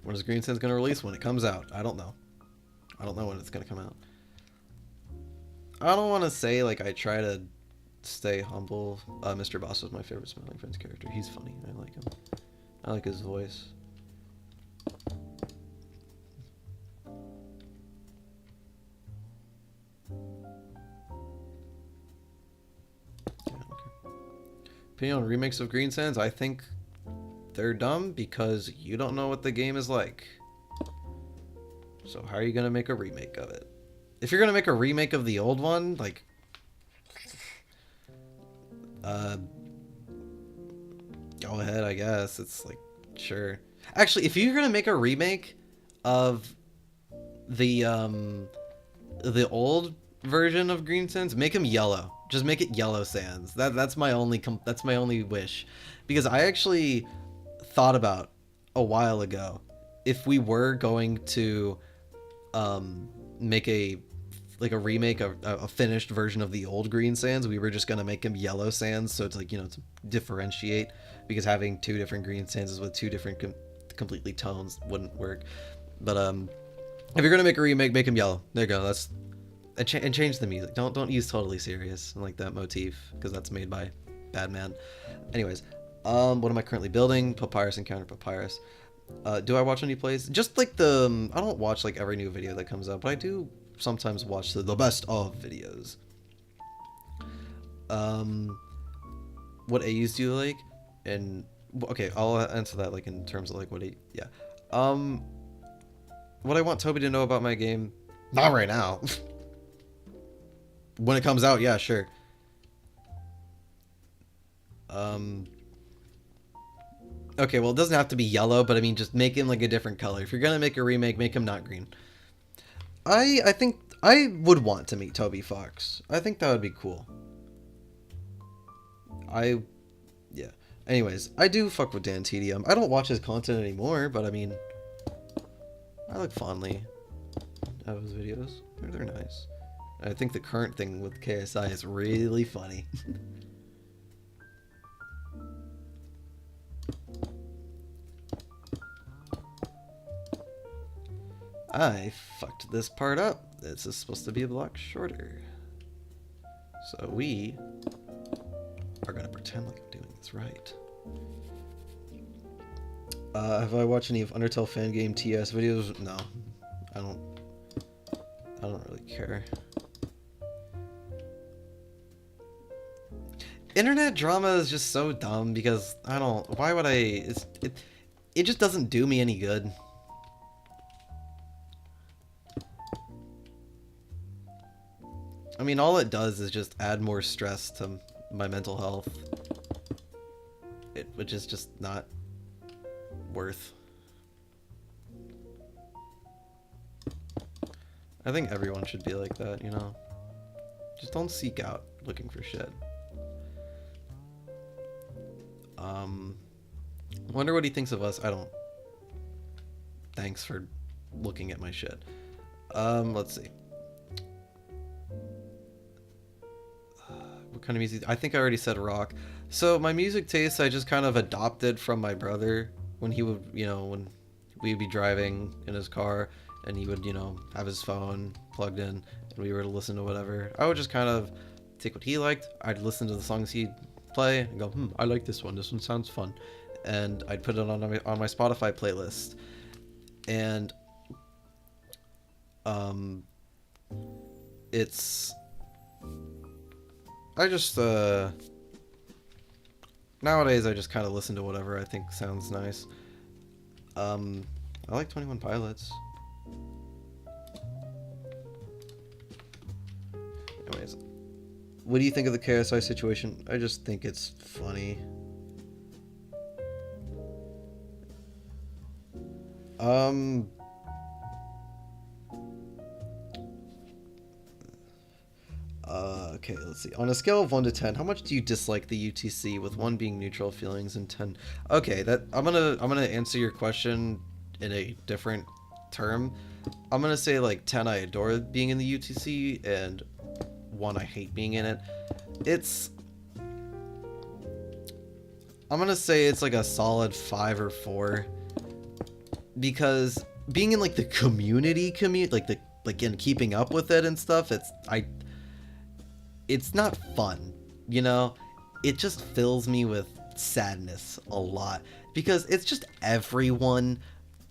When is Green Sense gonna release? When it comes out. I don't know. I don't know when it's gonna come out. I don't want to say like I try to stay humble. Mr. Boss is my favorite Smiling Friends character. He's funny. I like him. I like his voice. Yeah, okay. Opinion on remakes of Green Sands? I think they're dumb because you don't know what the game is like. So how are you gonna make a remake of it? If you're gonna make a remake of the old one, like, go ahead, I guess. It's like, sure. Actually, if you're gonna make a remake of the old version of Green Sands, make him yellow. Just make it Yellow Sands. That's my only wish, because I actually thought about a while ago if we were going to make a remake of a finished version of the old Green Sands, we were just gonna make him Yellow Sands, so it's like, you know, to differentiate, because having two different Green Sands with two different completely tones wouldn't work. But if you're gonna make a remake, make him yellow. There you go. That's and change the music. Don't use Totally Serious like that motif, because that's made by Badman. Anyways, what am I currently building? Papyrus Encounter Papyrus. Do I watch any plays? Just like I don't watch like every new video that comes out, but I do sometimes watch the best of videos. What AUs do you like? And okay, I'll answer that like in terms of like what yeah. What I want Toby to know about my game? Not right now. When it comes out, yeah, sure. Okay, well, it doesn't have to be yellow, but I mean, just make him like a different color. If you're gonna make a remake, make him not green. I think I would want to meet Toby Fox. I think that would be cool. Yeah. Anyways, I do fuck with Dan TDM. I don't watch his content anymore, but I mean, I look fondly at his videos. They're nice. I think the current thing with KSI is really funny. I fucked this part up. This is supposed to be a block shorter. So we are gonna pretend like I'm doing this right. Have I watched any of Undertale fan game TS videos? No, I don't really care. Internet drama is just so dumb because why would I? It just doesn't do me any good. I mean, all it does is just add more stress to my mental health, which is just not worth. I think everyone should be like that, you know? Just don't seek out looking for shit. Wonder what he thinks of us. I don't. Thanks for looking at my shit. Let's see. What kind of music? I think I already said rock. So my music taste, I just kind of adopted from my brother when he would, you know, when we'd be driving in his car and he would, you know, have his phone plugged in and we were to listen to whatever. I would just kind of take what he liked. I'd listen to the songs he'd play and go, I like this one. This one sounds fun. And I'd put it on my Spotify playlist. And it's I just nowadays I just kind of listen to whatever I think sounds nice. I like 21 Pilots. Anyways, what do you think of the KSI situation? I just think it's funny. Okay, let's see. On a scale of 1 to 10, how much do you dislike the UTC, with 1 being neutral feelings and 10? Okay, that I'm gonna answer your question in a different term. I'm gonna say like 10 I adore being in the UTC, and 1 I hate being in it. I'm gonna say it's like a solid 5 or 4, because being in like the community, like in keeping up with it and stuff, it's not fun, you know? It just fills me with sadness a lot, because it's just everyone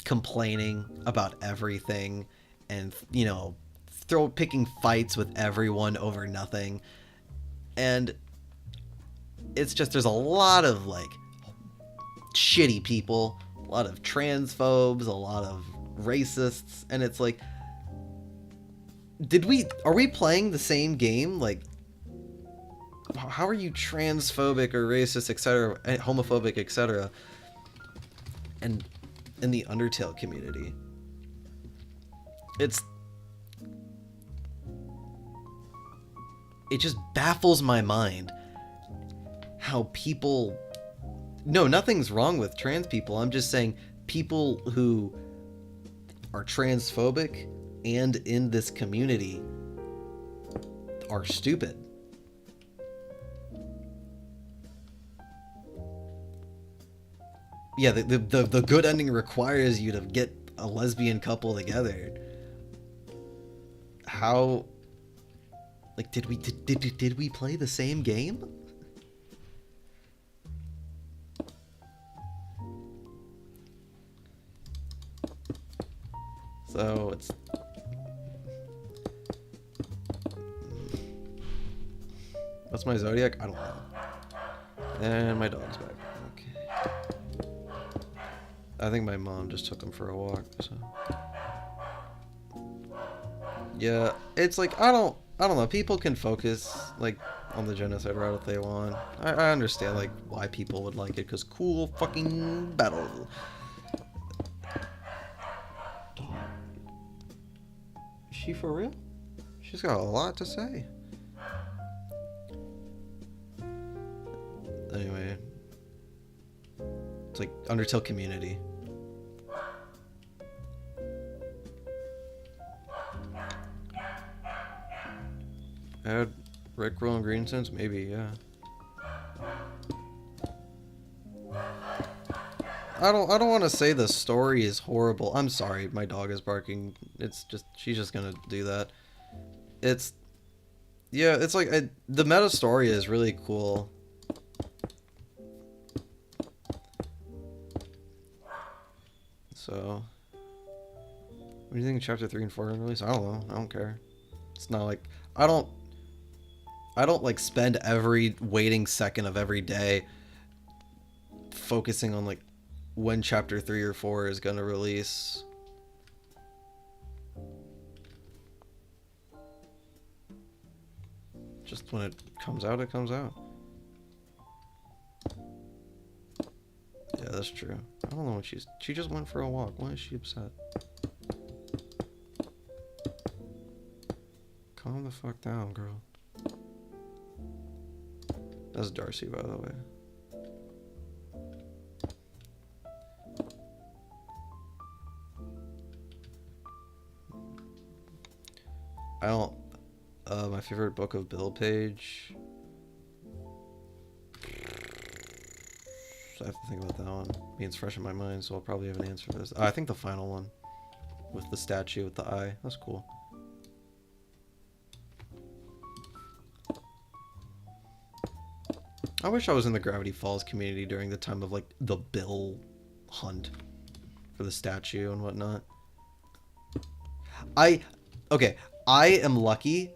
complaining about everything, and, you know, picking fights with everyone over nothing. And it's just, there's a lot of like shitty people, a lot of transphobes, a lot of racists, and it's like, are we playing the same game? Like, how are you transphobic or racist, etc., homophobic, etc., and in the Undertale community? It just baffles my mind how people... No, nothing's wrong with trans people. I'm just saying people who are transphobic and in this community are stupid. Yeah, the good ending requires you to get a lesbian couple together. How... Like, did we play the same game? So it's... What's my zodiac? I don't know. And my dog's back. Okay. I think my mom just took him for a walk, so... Yeah, it's like, I don't know, people can focus, like, on the genocide route if they want. I understand, like, why people would like it, because cool fucking battle. Is she for real? She's got a lot to say. Anyway. It's like Undertale community. Add Rickroll and Green Sense? Maybe, yeah. I don't want to say the story is horrible. I'm sorry, my dog is barking. It's just, she's just gonna do that. It's... Yeah, it's like, the meta story is really cool. So... What do you think of Chapter 3 and 4 release? I don't know. I don't care. It's not like... I don't like spend every waiting second of every day focusing on like when chapter 3 or 4 is gonna release. Just when it comes out, it comes out. Yeah, that's true. I don't know what she just went for a walk. Why is she upset? Calm the fuck down, girl. That's Darcy, by the way. I don't... my favorite book of Bill Page... I have to think about that one. I mean, it's fresh in my mind, so I'll probably have an answer for this. I think the final one. With the statue with the eye. That's cool. I wish I was in the Gravity Falls community during the time of, like, the Bill hunt for the statue and whatnot. Okay, I am lucky.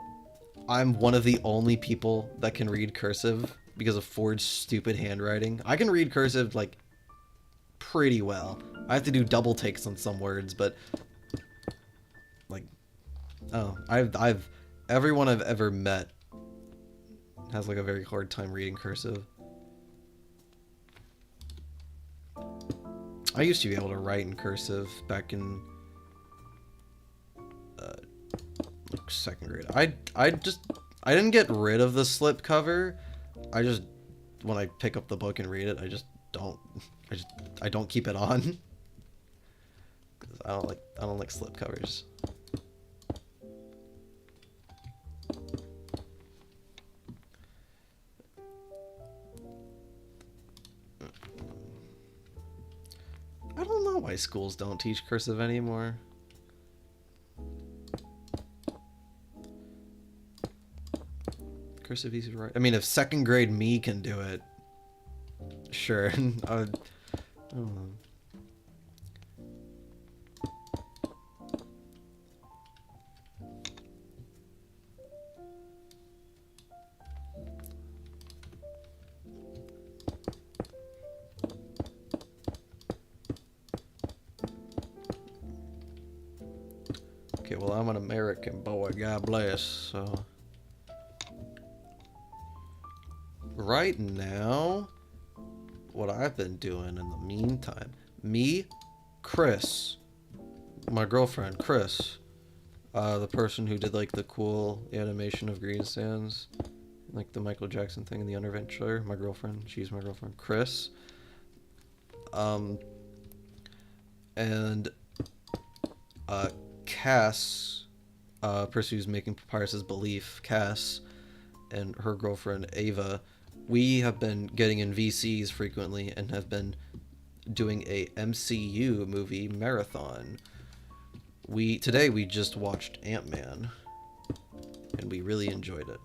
I'm one of the only people that can read cursive because of Ford's stupid handwriting. I can read cursive, like, pretty well. I have to do double takes on some words, but like, oh, everyone I've ever met has like a very hard time reading cursive. I used to be able to write in cursive back in like second grade. I didn't get rid of the slip cover. I just, when I pick up the book and read it, I don't keep it on. 'Cause I don't like slip covers. I don't know why schools don't teach cursive anymore. Cursive easy to write. I mean, if second grade me can do it, sure. I don't know. Okay, well, I'm an American boy, God bless, so... Right now, what I've been doing in the meantime, me, Chris, my girlfriend, Chris, the person who did, like, the cool animation of green sands, like the Michael Jackson thing in the Underventure, my girlfriend, she's my girlfriend, Chris, and, Cass, person who's making Papyrus's Belief, Cass, and her girlfriend, Ava, we have been getting in VCs frequently and have been doing a MCU movie marathon. Today we just watched Ant-Man, and we really enjoyed it.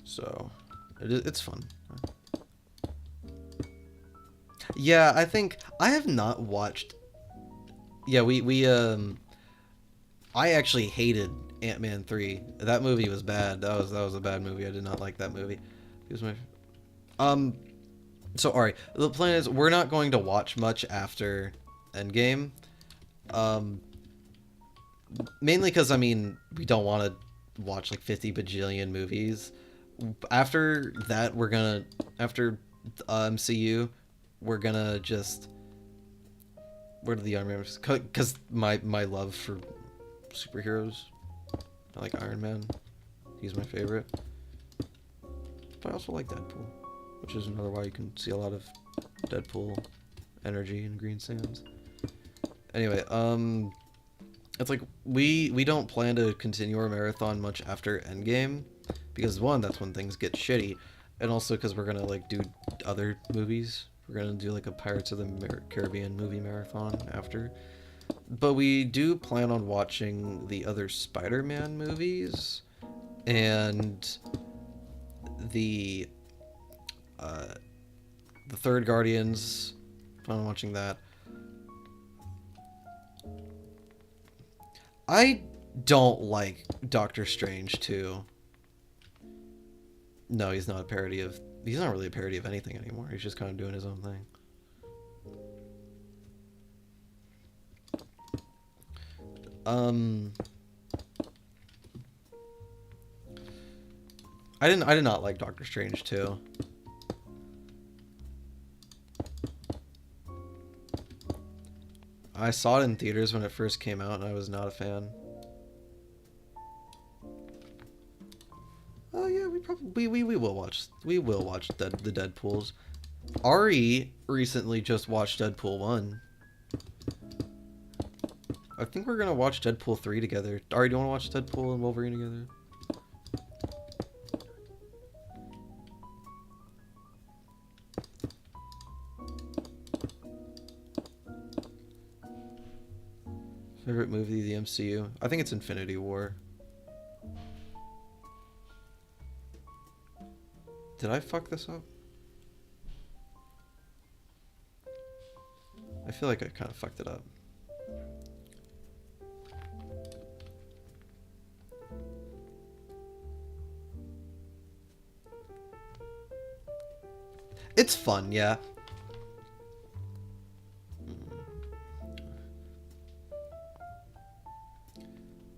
So, it's fun. Yeah, I think I have not watched. Yeah, I actually hated Ant-Man 3. That movie was bad. That was a bad movie. I did not like that movie. It was my so alright. The plan is we're not going to watch much after Endgame. Mainly because I mean we don't want to watch like 50 bajillion movies. After that after MCU, we're gonna just where do the Iron Man? Because my love for superheroes, I like Iron Man. He's my favorite. But I also like Deadpool, which is another why you can see a lot of Deadpool energy in Green Sands. Anyway, it's like we don't plan to continue our marathon much after Endgame, because one, that's when things get shitty, and also because we're gonna like do other movies. We're gonna do like a Pirates of the Caribbean movie marathon after. But we do plan on watching the other Spider-Man movies and the third Guardians. Plan on watching that. I don't like Doctor Strange 2. No, he's not really a parody of anything anymore. He's just kind of doing his own thing. I did not like Doctor Strange 2. I saw it in theaters when it first came out, and I was not a fan. Oh yeah, we will watch the Deadpools. Ari recently just watched Deadpool 1. I think we're gonna watch Deadpool 3 together. Ari, do you want to watch Deadpool and Wolverine together? Favorite movie, the MCU? I think it's Infinity War. Did I fuck this up? I feel like I kind of fucked it up. It's fun, yeah.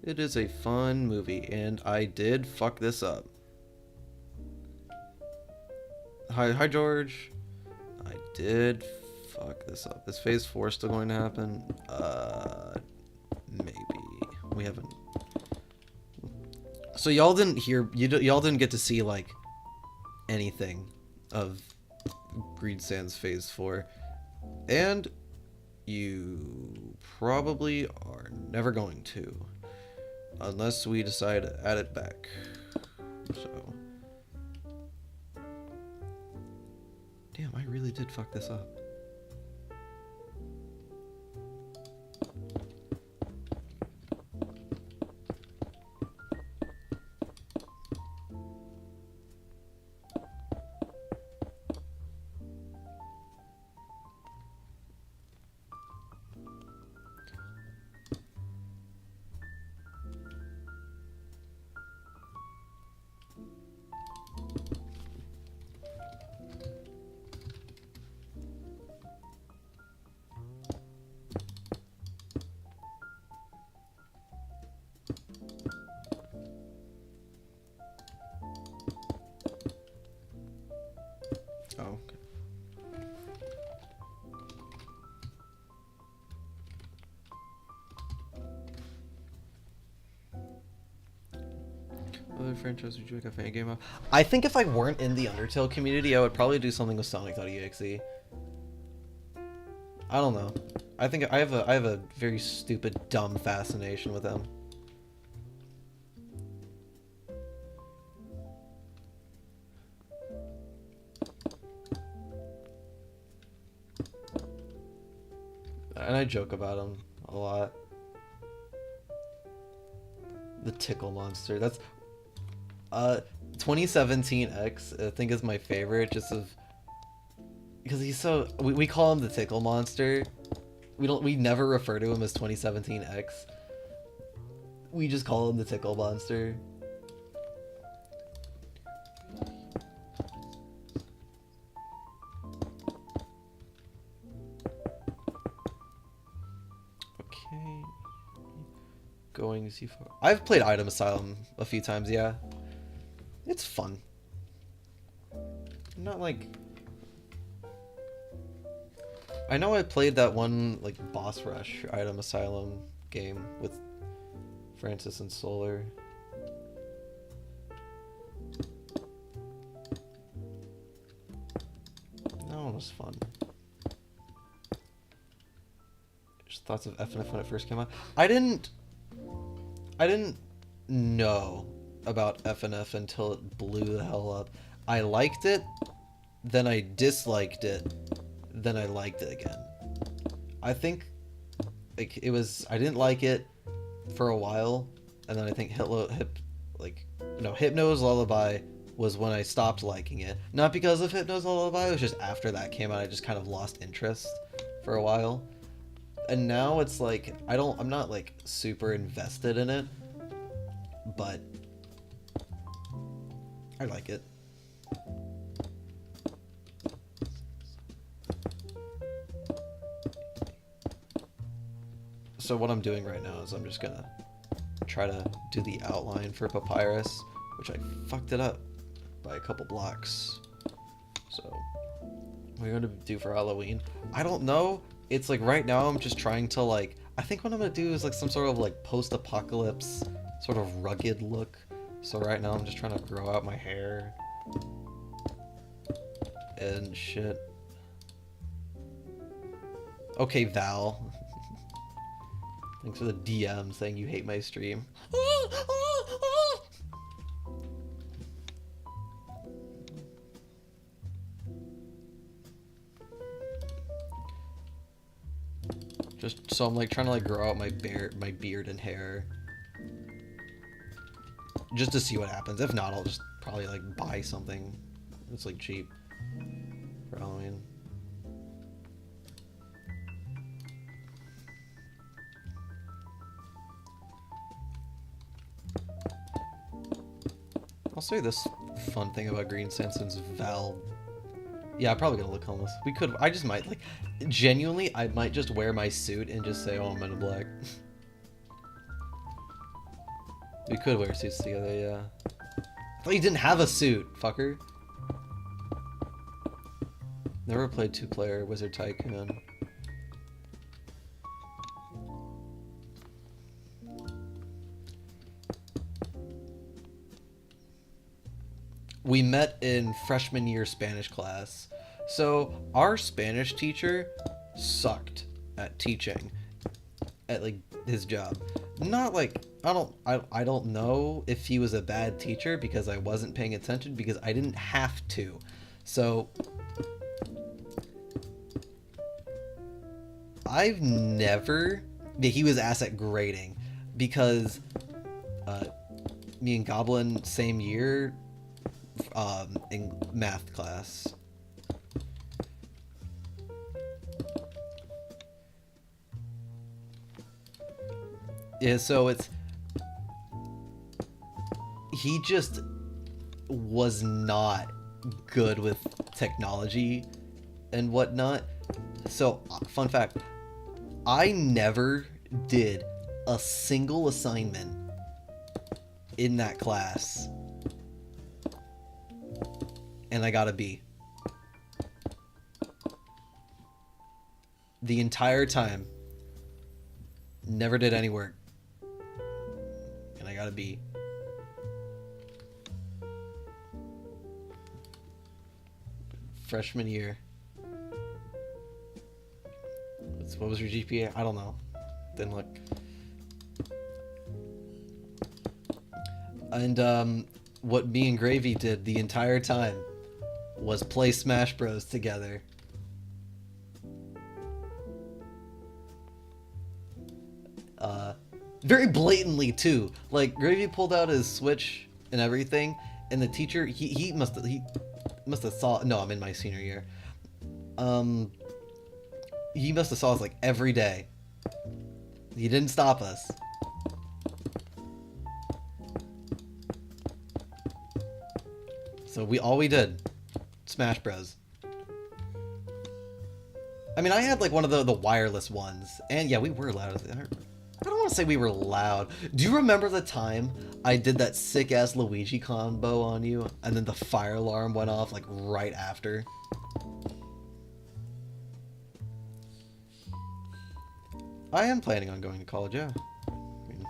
It is a fun movie, and I did fuck this up. Hi, George. I did fuck this up. Is Phase 4 still going to happen? Maybe. We haven't. So y'all didn't hear. Y'all didn't get to see like anything of Green Sands Phase 4, and you probably are never going to, unless we decide to add it back. So, damn, I really did fuck this up. Oh, okay. Other franchise would you like a fan game of? I think if I weren't in the Undertale community, I would probably do something with Sonic.exe. I don't know. I think I have a very stupid, dumb fascination with them. And I joke about them a lot. The Tickle Monster. That's 2017 X, I think, is my favorite, just of because he's so we call him the Tickle Monster. We never refer to him as 2017 X. We just call him the Tickle Monster. Okay. Going to see. I've played Item Asylum a few times, yeah. It's fun. Not like. I know I played that one like boss rush Item Asylum game with Francis and Solar. That one was fun. Just thoughts of FNF when it first came out. I didn't know about FNF until it blew the hell up. I liked it, then I disliked it, then I liked it again. I think like it was I didn't like it for a while, and then I think Hypno's Lullaby was when I stopped liking it. Not because of Hypno's Lullaby, it was just after that came out I just kind of lost interest for a while. And now it's like I'm not like super invested in it, but I like it. So what I'm doing right now is I'm just gonna try to do the outline for Papyrus, which I fucked it up by a couple blocks. So what are we gonna do for Halloween? I don't know. It's like right now I'm just trying to like I think what I'm gonna do is like some sort of like post-apocalypse sort of rugged look. So right now I'm just trying to grow out my hair and shit. Okay, Val. Thanks for the DM saying you hate my stream. Just so I'm like trying to like grow out my beard and hair, just to see what happens. If not, I'll just probably like buy something that's like cheap for Halloween. I'll say this fun thing about Green Sands since Val Yeah, I'm probably gonna look homeless. We could. I just might like. Genuinely, I might just wear my suit and just say, "Oh, I'm Men in Black." We could wear suits together. Yeah. I thought you didn't have a suit, fucker. Never played two-player Wizard Tycoon. We met in freshman year Spanish class. So our Spanish teacher sucked at teaching at like his job. Not like I don't know if he was a bad teacher because I wasn't paying attention because I didn't have to. So I've never he was ass at grading because me and Goblin same year in math class. Yeah, so it's he just was not good with technology and whatnot. So, fun fact, I never did a single assignment in that class, and I got a B. The entire time. Never did any work. And I got a B. Freshman year. What was your GPA? I don't know. Didn't look. And what me and Gravy did the entire time was play Smash Bros together. Very blatantly too. Like Gravy pulled out his Switch and everything, and the teacher he must have saw. No, I'm in my senior year. He must have saw us like every day. He didn't stop us. So all we did, Smash Bros. I mean, I had like one of the wireless ones, and yeah, we were loud. I don't want to say we were loud. Do you remember the time I did that sick ass Luigi combo on you, and then the fire alarm went off like right after? I am planning on going to college, yeah. I mean,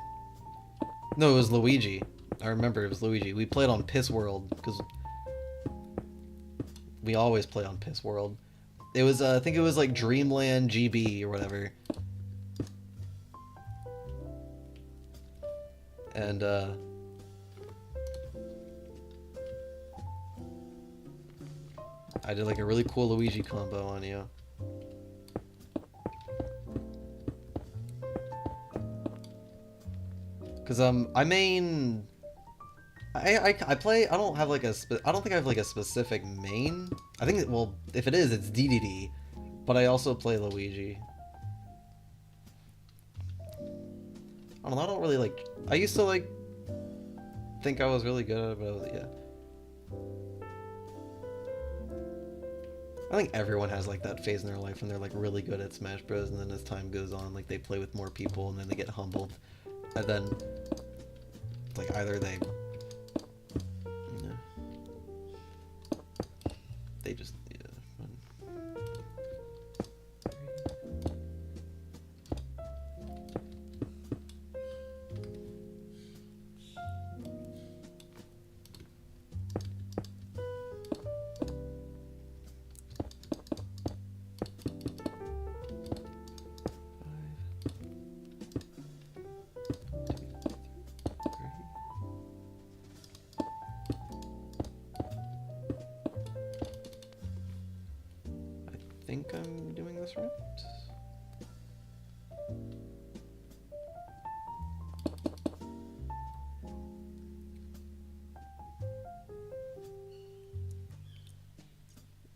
no, it was Luigi. I remember it was Luigi. We played on Piss World because we always play on Piss World. It was, I think it was like Dreamland GB or whatever. And, I did like a really cool Luigi combo on you. Cause I main, I play. I don't have like I don't think I have like a specific main. I think well, if it is, it's DDD. But I also play Luigi. I don't know. I don't really like. I used to like think I was really good at it, but I was, yeah. I think everyone has like that phase in their life when they're like really good at Smash Bros. And then as time goes on, like they play with more people and then they get humbled, and then like either they, you know, they just I think I'm doing this right.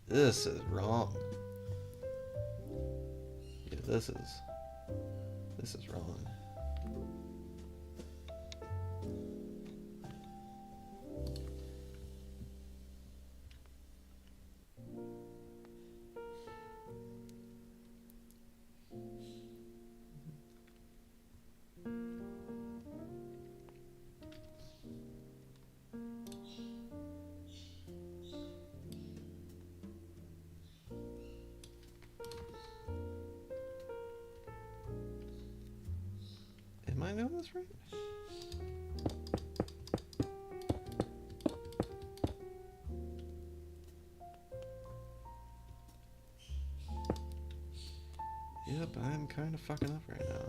This is wrong. Yeah, this is wrong. I doing this right? Yep, I'm kind of fucking up right now.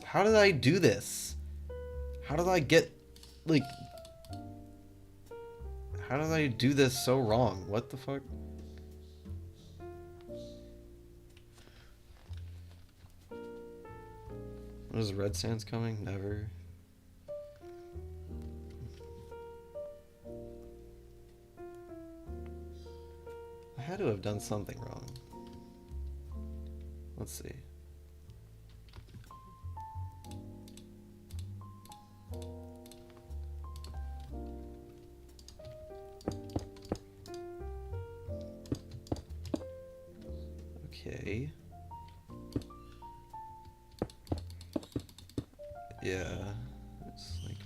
How did I do this? How did I get, like... How did I do this so wrong? What the fuck? Was Red Sands coming? Never. I had to have done something wrong. Let's see. Okay. Yeah. It's like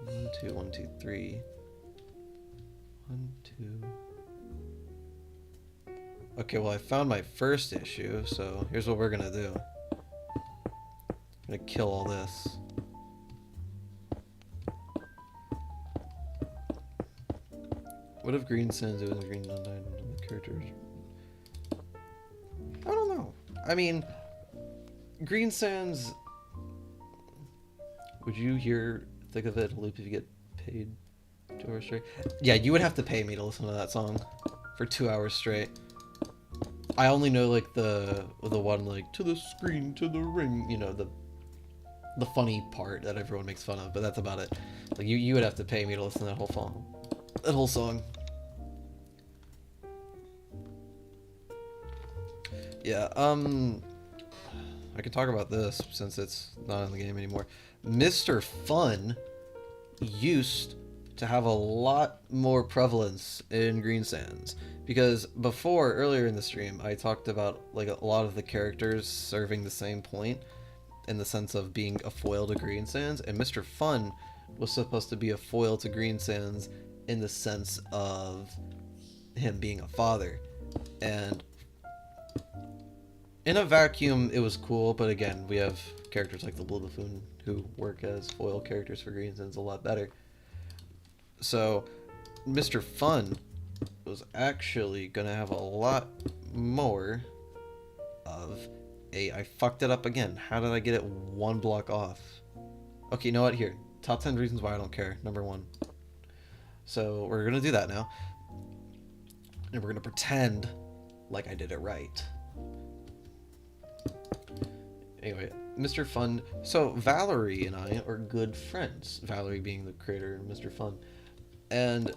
1, 2, 1, 2, 3. 1, 2. Okay, well I found my first issue, so here's what we're gonna do. I'm gonna kill all this. What if Green Sands it was Green Undyne characters? I don't know. I mean, Green Sands. Would you think of it a loop if you get paid 2 hours straight? Yeah, you would have to pay me to listen to that song for 2 hours straight. I only know like the one like to the screen, to the ring, you know, the funny part that everyone makes fun of, but that's about it. Like you would have to pay me to listen to that whole song. That whole song. Yeah, I could talk about this since it's not in the game anymore. Mr. Fun used to have a lot more prevalence in Green Sands, because before, earlier in the stream, I talked about like a lot of the characters serving the same point in the sense of being a foil to Green Sands, and Mr. Fun was supposed to be a foil to Green Sands in the sense of him being a father. And in a vacuum, it was cool, but again, we have characters like the Blue Buffoon who work as foil characters for Green Sands a lot better. So, Mr. Fun was actually gonna have a lot more of a... I fucked it up again. How did I get it 1 block off? Okay, you know what? Here. Top 10 reasons why I don't care. Number 1. So, we're gonna do that now. And we're gonna pretend like I did it right. Anyway, Mr. Fun. So Valerie and I are good friends. Valerie being the creator of Mr. Fun. And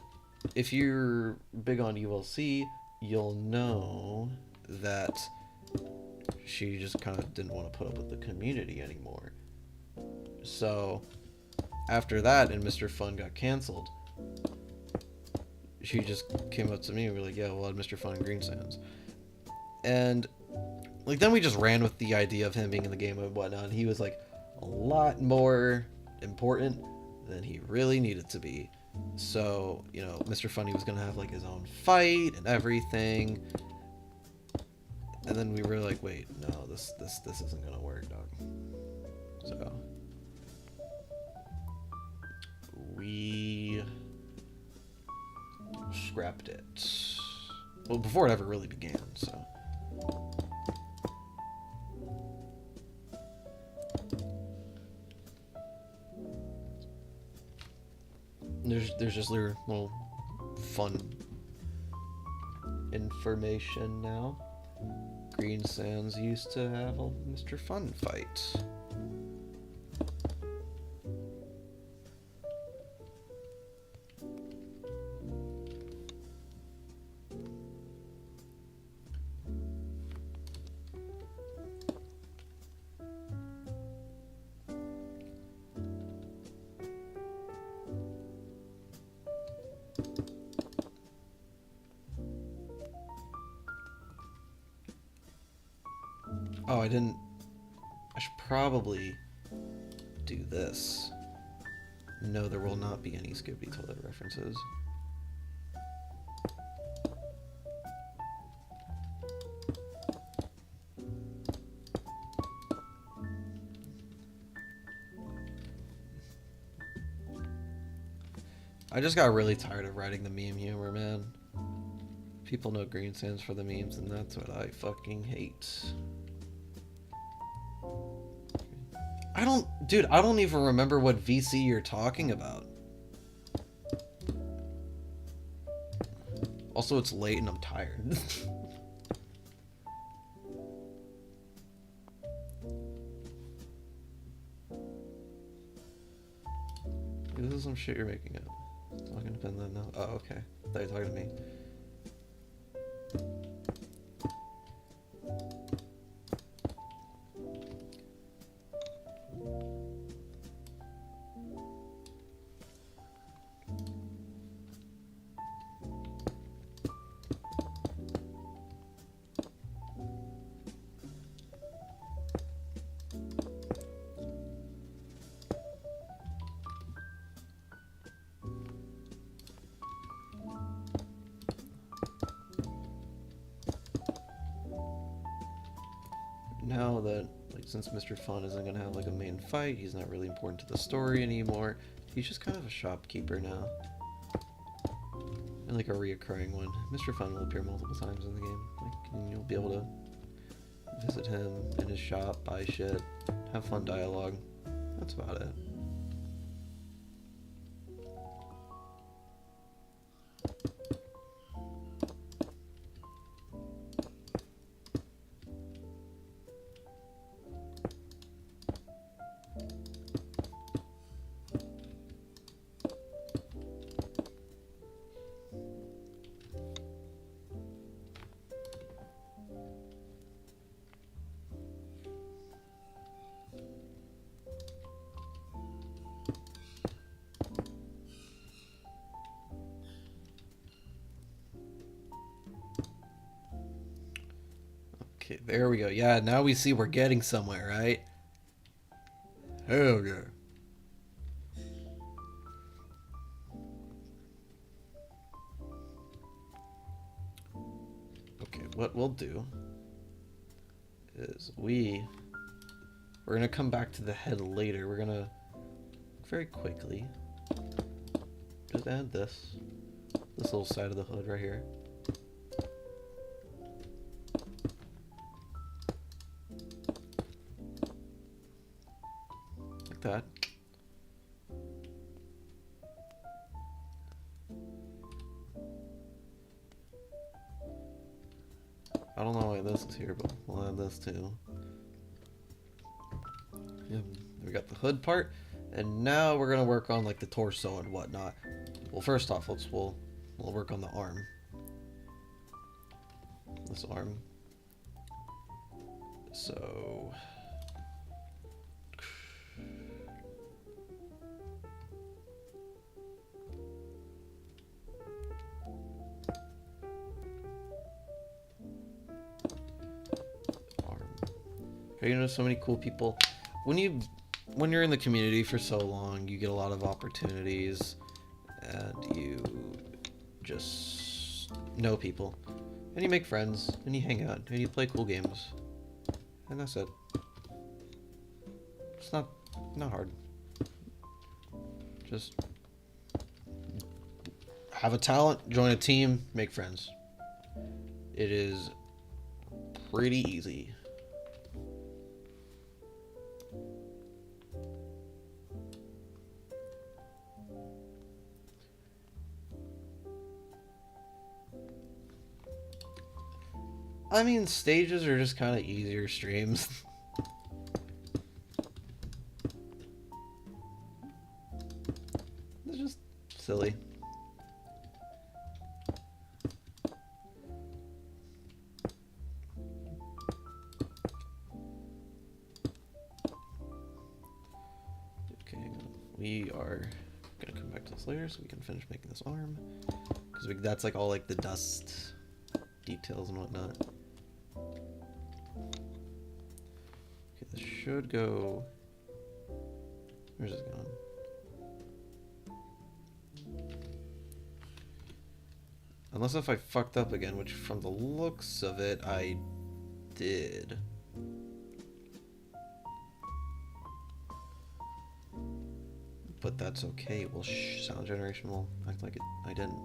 if you're big on ULC, you'll know that she just kind of didn't want to put up with the community anymore. So after that and Mr. Fun got canceled, she just came up to me and we were like, yeah, we'll add Mr. Fun in Green Sands. And like, then we just ran with the idea of him being in the game and whatnot, and he was, like, a lot more important than he really needed to be. So, you know, Mr. Funny was gonna have, like, his own fight and everything. And then we were like, wait, no, this isn't gonna work, dog. So we scrapped it. Well, before it ever really began, so... There's just little fun information now. Green Sands used to have a Mr. Fun fight. Oh, I should probably do this. No, there will not be any Skippy Toilet references. I just got really tired of writing the meme humor, man. People know green stands for the memes, and that's what I fucking hate. Dude, I don't even remember what VC you're talking about. Also, it's late and I'm tired. This is some shit you're making up. I'm not gonna pin that now. Oh, okay. I thought you were talking to me. Now that, like, since Mr. Fun isn't gonna have like a main fight, he's not really important to the story anymore. He's just kind of a shopkeeper now. And like a reoccurring one. Mr. Fun will appear multiple times in the game. Like, and you'll be able to visit him in his shop, buy shit, have fun dialogue. That's about it. Okay, there we go. Yeah, now we see we're getting somewhere, right? Hell yeah. Okay, what we'll do is we're gonna come back to the head later. We're gonna very quickly just add this little side of the hood right here. Like that. I don't know why this is here, but we'll add this too. Yep, we got the hood part, and now we're gonna work on like the torso and whatnot. Well, first off, we'll work on the arm. This arm. So you know, so many cool people. When you're in the community for so long, you get a lot of opportunities, and you just know people, and you make friends, and you hang out, and you play cool games, and that's it. It's not hard. Just have a talent, join a team, make friends. It is pretty easy. I mean, stages are just kind of easier streams. It's just silly. Okay, we are gonna come back to this later so we can finish making this arm, because that's like all like the dust details and whatnot. Okay, this should go. Where's this going? Unless if I fucked up again, which from the looks of it, I did. but that's okay. Well, sound generation will act like I didn't.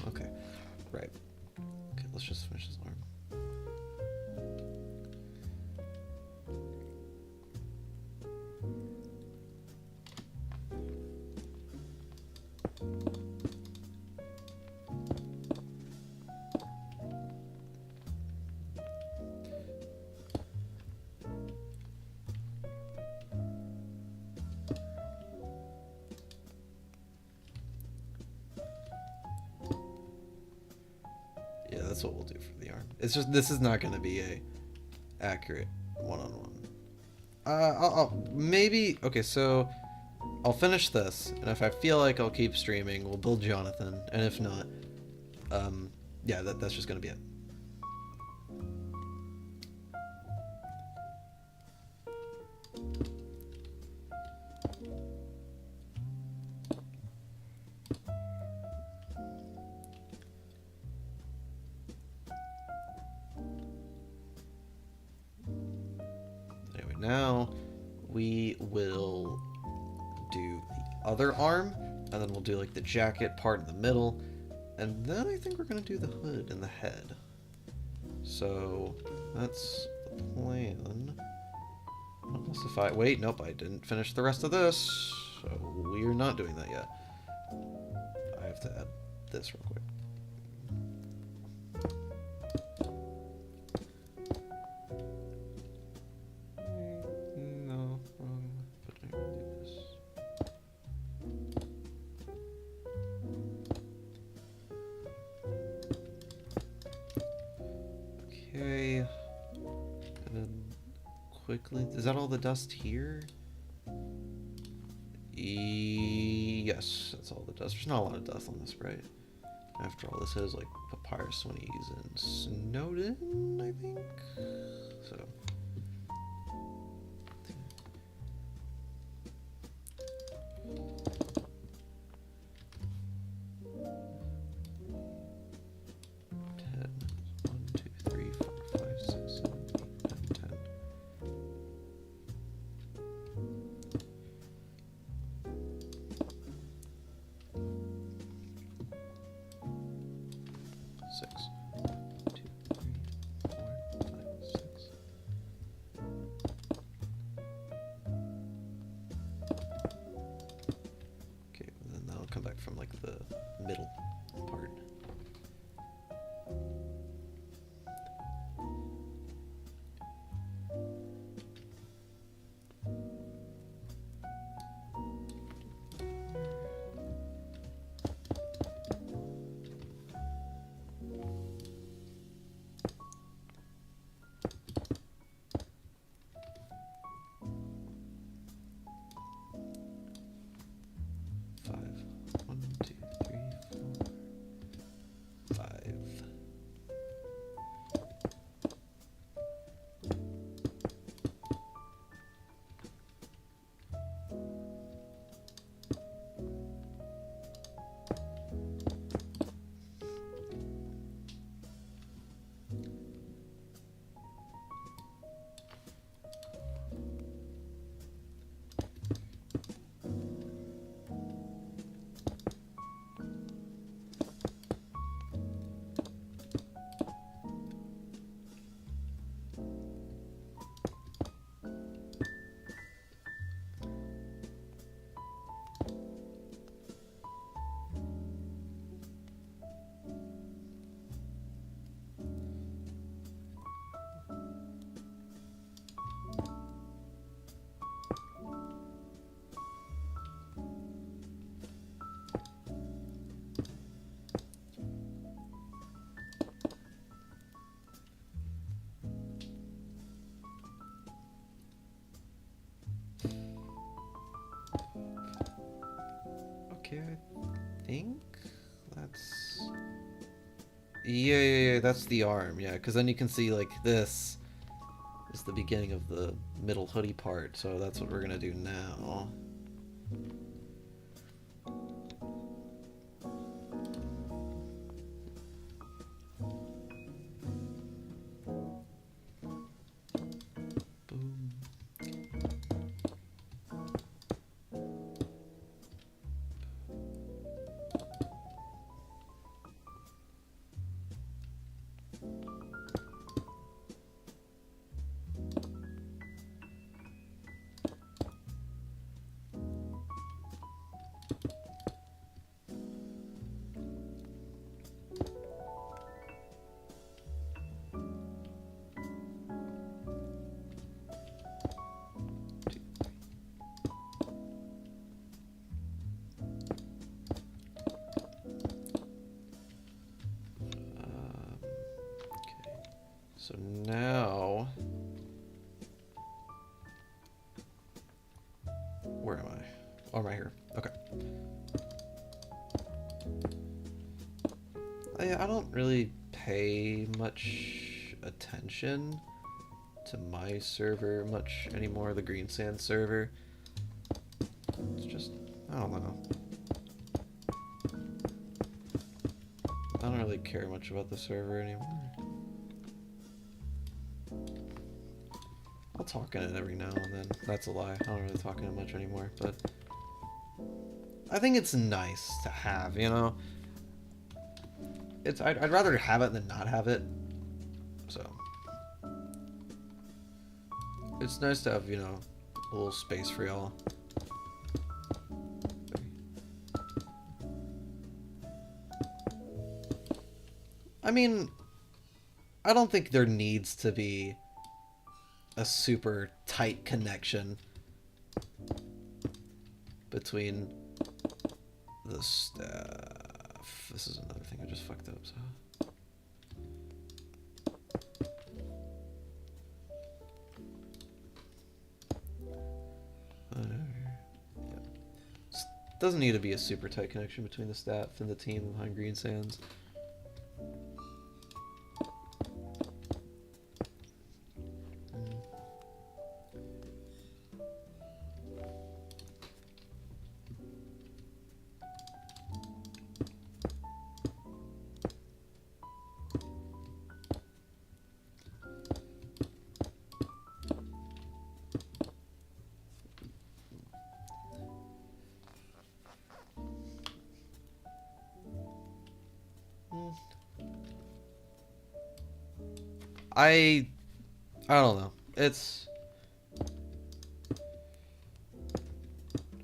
Okay, right. Okay, let's just finish this alarm. Yeah, that's what we'll do for the arm. It's just, this is not going to be a accurate one-on-one. I'll maybe, okay, so I'll finish this, and if I feel like I'll keep streaming, we'll build Jonathan, and if not, yeah, that's just going to be it. Anyway, now we will do the other arm, and then we'll do like the jacket part in the middle, and then I think we're going to do the hood and the head. So that's the plan. Unless if I... Wait, nope, I didn't finish the rest of this, so we're not doing that yet. I have to add this real quick. No, wrong. But I can do this. Okay. And then quickly... Is that all the dust here? Yes, that's all the dust. There's not a lot of dust on this Sprite. After all, this is like Papyrus when he's in Snowden, I think. So. Come back from like the middle part. Okay, I think that's... Yeah, that's the arm, yeah, because then you can see, like, this is the beginning of the middle hoodie part, so that's what we're gonna do now. So now, where am I? Oh, I'm right here. Okay. I don't really pay much attention to my server much anymore, the Green Sand server. It's just, I don't know. I don't really care much about the server anymore. I'll talk in it every now and then. That's a lie. I don't really talk in it much anymore, but I think it's nice to have, you know? I'd rather have it than not have it. So it's nice to have, you know, a little space for y'all. I mean, I don't think there needs to be a super tight connection between the staff. This is another thing I just fucked up, so. Yeah. Doesn't need to be a super tight connection between the staff and the team behind Green Sands. I don't know.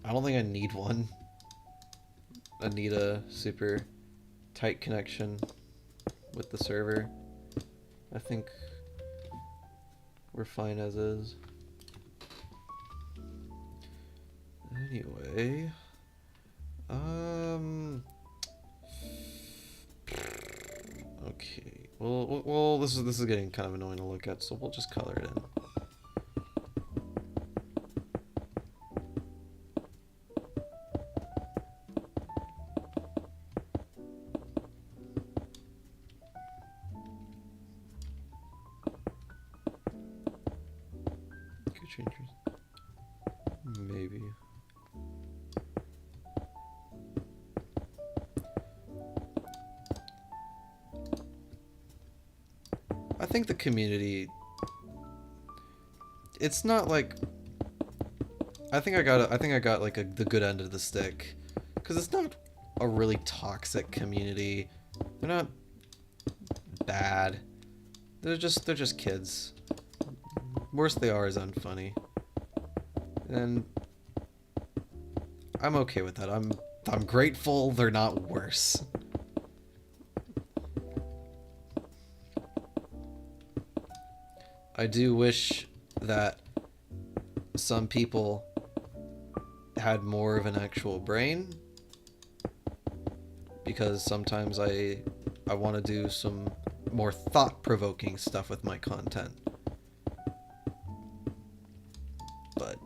I don't think I need one. I need a super tight connection with the server. I think we're fine as is. Anyway, okay. Well, this is getting kind of annoying to look at, so we'll just color it in. Could change yours. Maybe. I think the community, it's not like, I think I got like the good end of the stick, because it's not a really toxic community. They're not bad. They're just kids. Worst they are is unfunny, and I'm okay with that. I'm grateful they're not worse. I do wish that some people had more of an actual brain, because sometimes I want to do some more thought-provoking stuff with my content. But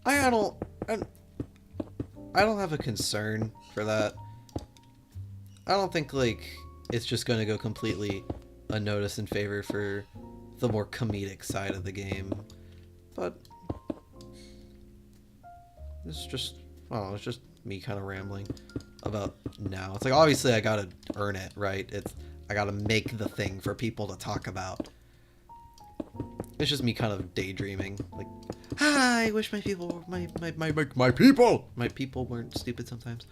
I don't know. I don't have a concern for that. I don't think like it's just going to go completely unnoticed in favor for the more comedic side of the game. But it's just, oh, it's just me kind of rambling about now. It's like, obviously I gotta earn it, right? I gotta make the thing for people to talk about. It's just me kind of daydreaming. Like, I wish my people, my people weren't stupid sometimes.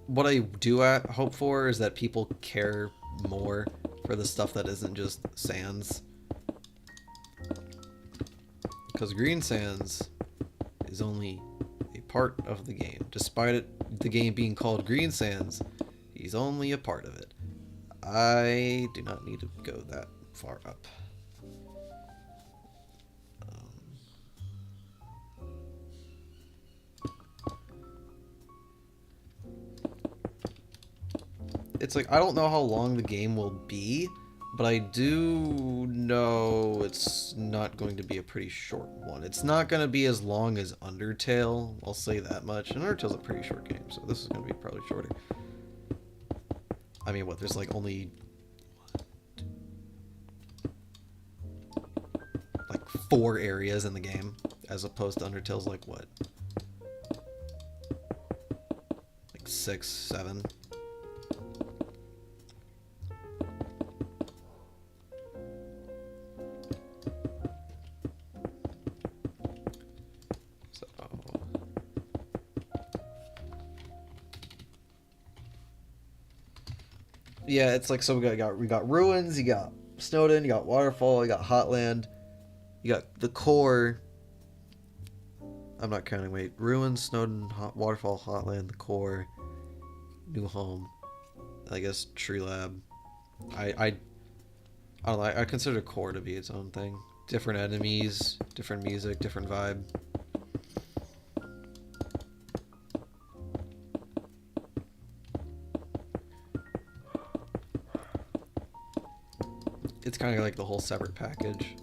What I do hope for is that people care more for the stuff that isn't just sands. Because green sands is only a part of the game. Despite the game being called Green Sands, he's only a part of it. I do not need to go that far up. It's like, I don't know how long the game will be, but I do know it's not going to be a pretty short one. It's not going to be as long as Undertale, I'll say that much. And Undertale's a pretty short game, so this is going to be probably shorter. I mean, what, there's like only like 4 areas in the game, as opposed to Undertale's like what? Like 6, 7? Yeah, it's like, so we got ruins, you got Snowden, you got Waterfall, you got Hotland, you got the core. I'm not counting. Wait, ruins, Snowden, Waterfall, Hotland, the core, New Home. I guess Tree Lab. I don't know. I consider core to be its own thing. Different enemies, different music, different vibe. It's kind of like the whole separate package.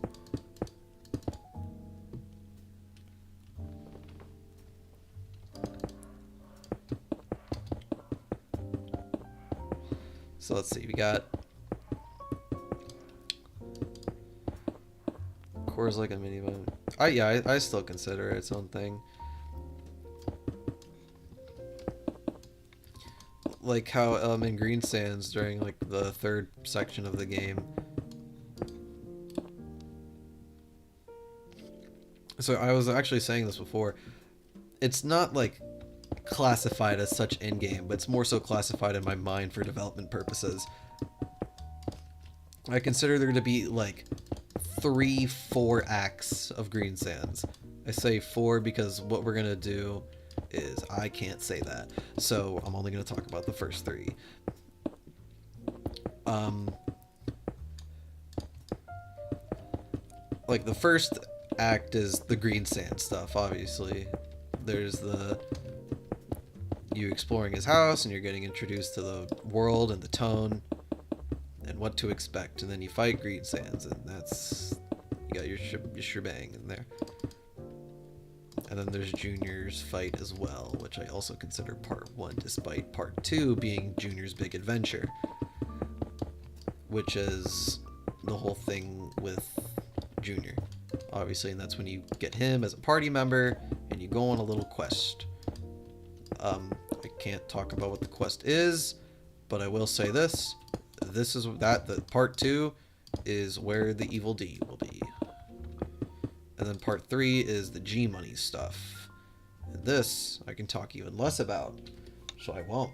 So let's see, we got Core's like a mini mode. I still consider it its own thing. Like how in Green Sands during like the 3rd section of the game. So I was actually saying this before. It's not like classified as such in-game, but it's more so classified in my mind for development purposes. I consider there to be like 3-4 acts of Green Sands. I say 4 because what we're gonna do is I can't say that, so I'm only gonna talk about the first 3. Like the first act is the Green Sand stuff, obviously. There's you exploring his house and you're getting introduced to the world and the tone and what to expect, and then you fight Green Sands, and that's, you got your shebang in there. And then there's Junior's fight as well, which I also consider part 1, despite part 2 being Junior's big adventure, which is the whole thing with Junior, obviously, and that's when you get him as a party member and you go on a little quest. I can't talk about what the quest is, but I will say this. This is the part 2 is where the Evil D will be. And then part 3 is the G-Money stuff. And this I can talk even less about, so I won't.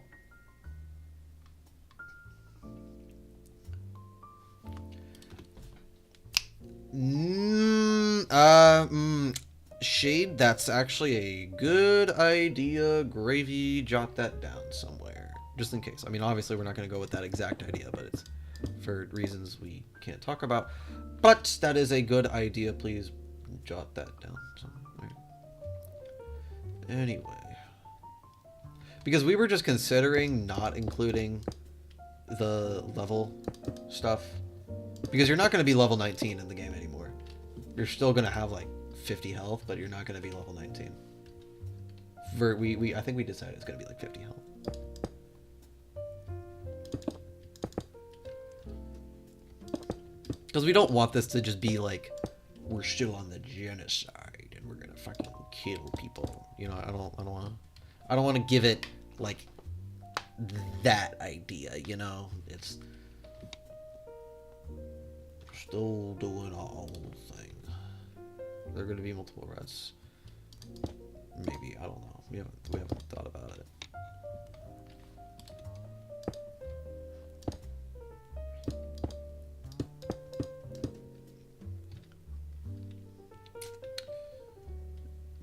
Shade, that's actually a good idea. Gravy, jot that down somewhere, just in case. I mean, obviously we're not going to go with that exact idea, but it's for reasons we can't talk about. But that is a good idea. Please jot that down somewhere. Anyway, because we were just considering not including the level stuff, because you're not going to be level 19 in the game anymore. You're still going to have like 50 health, but you're not going to be level 19. I think we decided it's going to be like 50 health. Because we don't want this to just be like, we're still on the genocide. and we're gonna fucking kill people. You know, I don't want to give it like that idea. You know, it's still doing our own thing. There are gonna be multiple reds. Maybe, I don't know. We haven't thought about it.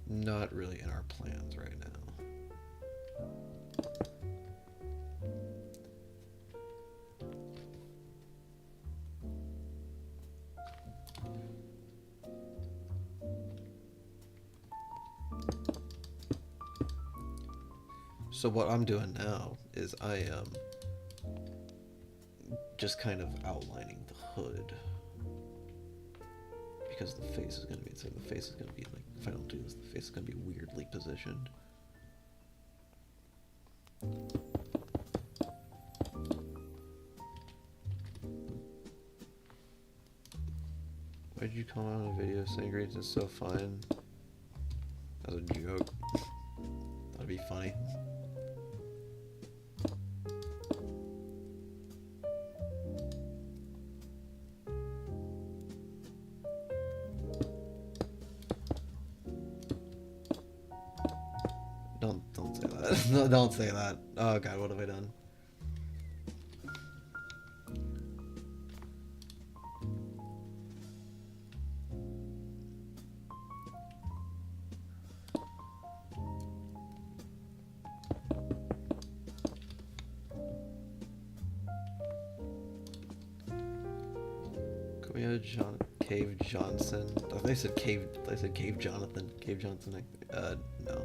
Not really in our plans right now. So what I'm doing now is I am just kind of outlining the hood. Because the face is going to be, so the face is going to be like, if I don't do this, the face is going to be weirdly positioned. Why did you comment on a video saying grades is so fun? As a joke. That'd be funny. Don't say that. No, don't say that. Oh god, what have I done? Can we have Cave Johnson? Oh, they said Cave. They said Cave Jonathan. Cave Johnson. No.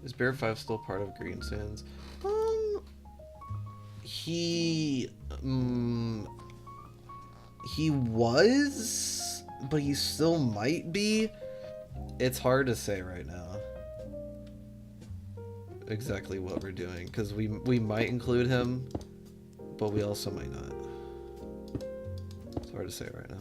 Is Bear 5 still part of Green Sands? He was, but he still might be. It's hard to say right now exactly what we're doing, because we might include him, but we also might not. It's hard to say right now.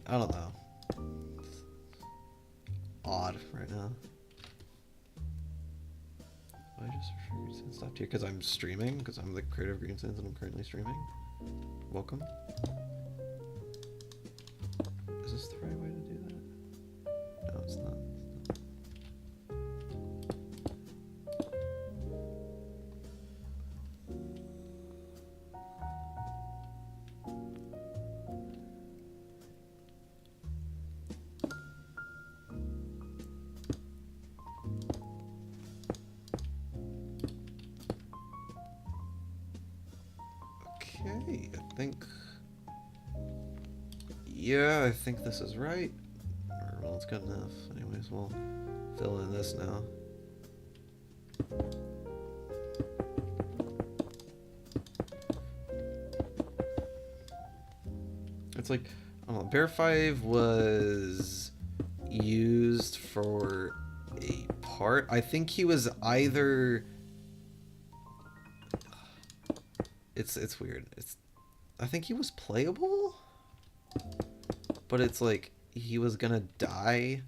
I don't know. Odd right now. I just stopped here because I'm streaming, because I'm the creator of Green Sands and I'm currently streaming. Welcome. Is this the right way to do that? No, it's not. Okay, I think... Yeah, I think this is right. Or, well, it's good enough. Anyways, we'll fill in this now. It's like, I don't know, Bear 5 was used for a part. I think he was either... It's weird. I think he was playable, but it's like he was gonna die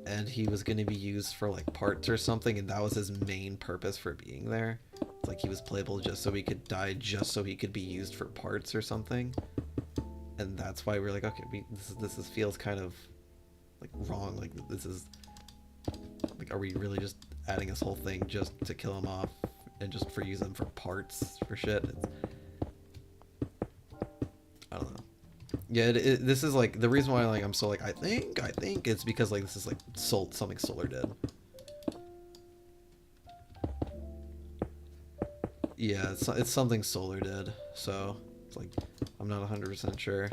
and he was gonna be used for like parts or something, and that was his main purpose for being there. It's like he was playable just so he could die, just so he could be used for parts or something. And that's why we're like, okay, this feels kind of like wrong. Like this is like are we really just adding this whole thing just to kill them off and just for use them for parts for shit? I don't know. Yeah, this is like the reason why like I'm so like I think it's because like this is like something Solar did. Yeah, it's something Solar did, so it's like I'm not 100% sure.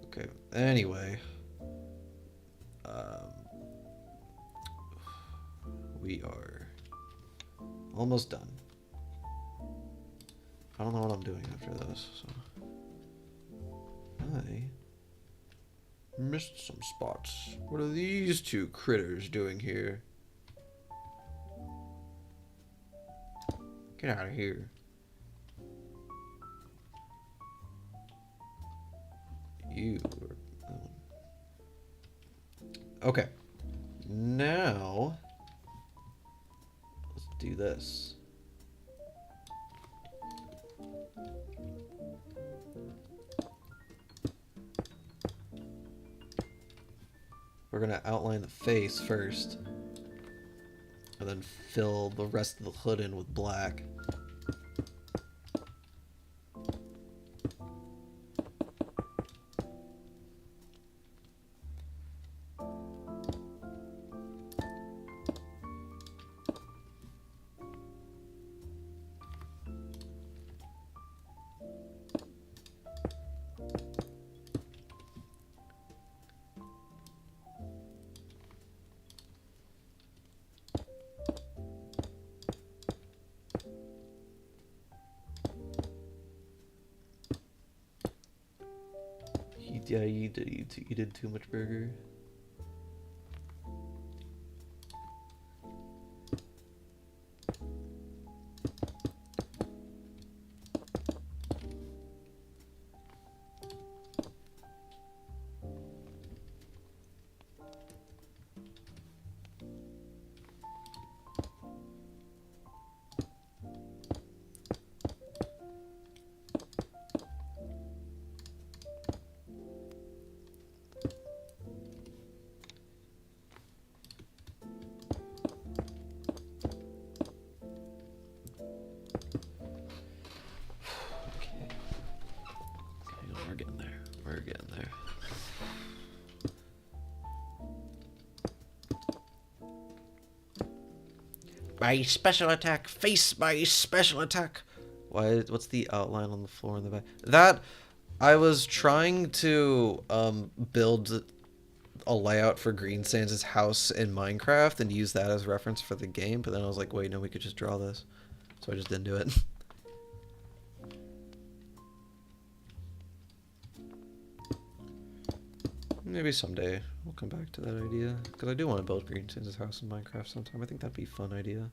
Okay. Anyway, we are almost done. I don't know what I'm doing after this, so I missed some spots. What are these two critters doing here? Get out of here. You were... Okay. Now, let's do this. We're gonna outline the face first, and then fill the rest of the hood in with black. Yeah, you did too much burger. My special attack, face my special attack. Why? What's the outline on the floor in the back? That I was trying to build a layout for Green Sands' house in Minecraft and use that as reference for the game, but then I was like, wait, no, we could just draw this, so I just didn't do it. Maybe someday we'll come back to that idea, because I do want to build Green Sands' house in Minecraft sometime. I think that'd be a fun idea.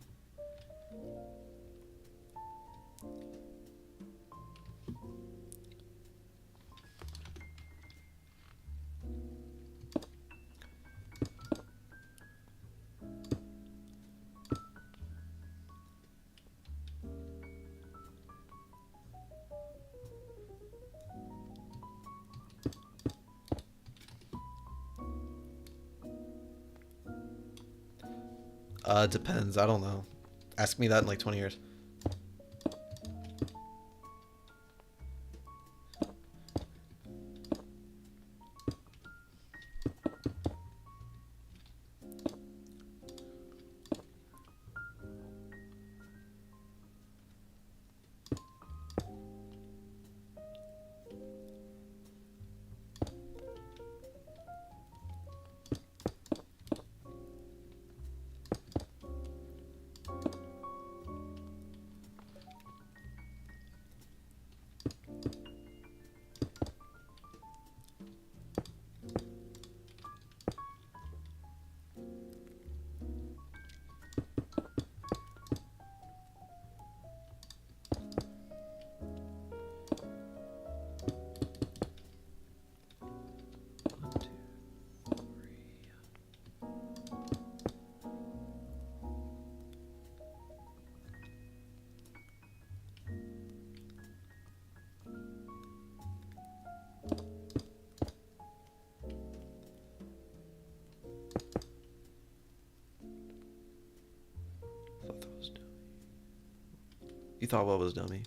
Depends. I don't know. Ask me that in like 20 years. Thought that was dummy. You thought what was dummy?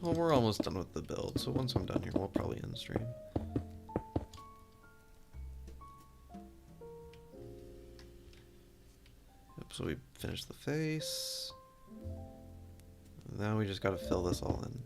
Well, we're almost done with the build, so once I'm done here, we'll probably end stream. Yep, so we finished the face. Now we just gotta fill this all in.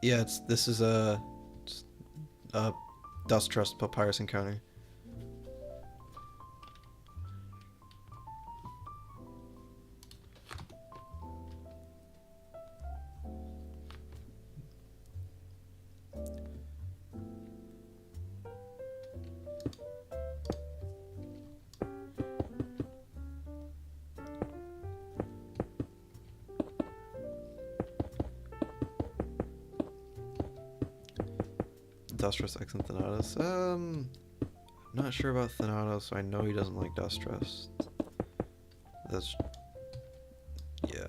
Yeah, this is a Dust Trust Papyrus encounter. Dust Trust X and Thanatos. I'm not sure about Thanatos. I know he doesn't like Dust Trust. That's... yeah.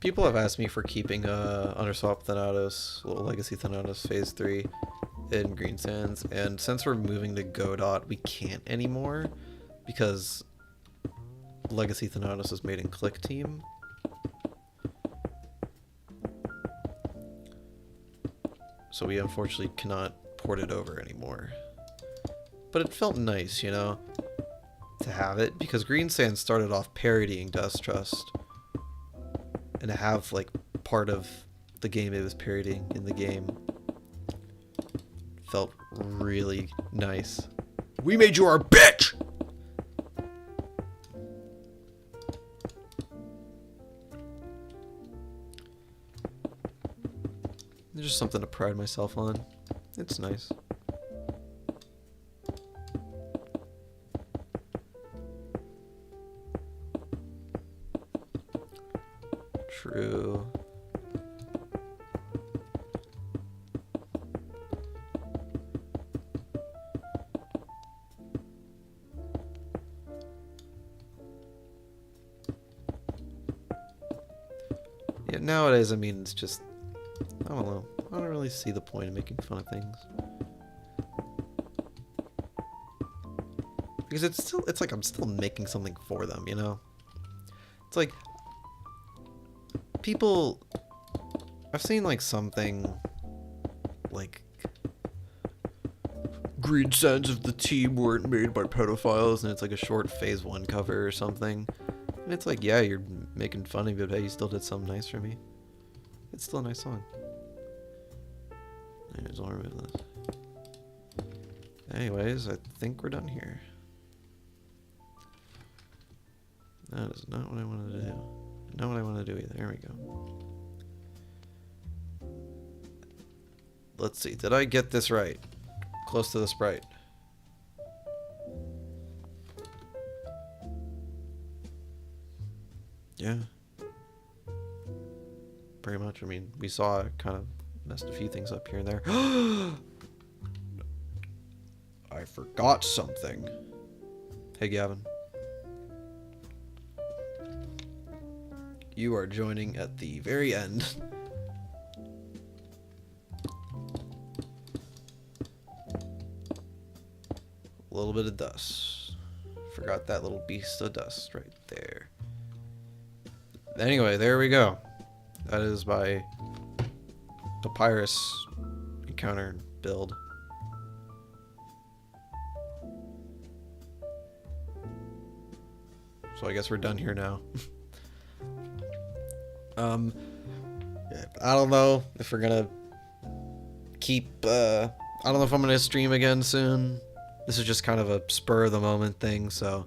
People have asked me for keeping Underswap Thanatos, Little Legacy Thanatos Phase 3 in Green Sands, and since we're moving to Godot, we can't anymore because Legacy Thanatos is made in Click Team. So we unfortunately cannot port it over anymore. But it felt nice, you know, to have it, because Green Sand started off parodying Dust Trust. And to have, like, part of the game it was parodying in the game felt really nice. We made you our bitch! There's just something to pride myself on. It's nice. True. Yeah, nowadays, I mean, it's just... I don't know. I don't really see the point of making fun of things. Because it's like I'm still making something for them, you know? It's like, people, I've seen like something, like, Green Sands of the team weren't made by pedophiles, and it's like a short Phase 1 cover or something. And it's like, yeah, you're making fun of it, but hey, you still did something nice for me. It's still a nice song. Anyways, I'll remove this. Anyways, I think we're done here. That is not what I wanted to do. Not what I want to do either. There we go. Let's see. Did I get this right? Close to the sprite. Yeah. Pretty much. I mean, we saw it kind of messed a few things up here and there. I forgot something. Hey, Gavin. You are joining at the very end. little bit of dust. Forgot that little beast of dust right there. Anyway, there we go. That is my papyrus encounter build. So I guess we're done here now. I don't know if we're gonna keep, I don't know if I'm gonna stream again soon. This is just kind of a spur of the moment thing, so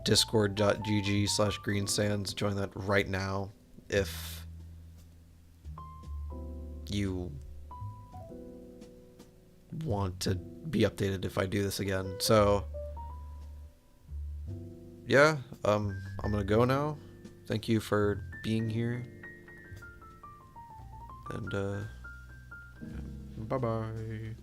discord.gg/greensands, join that right now if you want to be updated if I do this again. So yeah, I'm gonna go now. Thank you for being here, and bye bye.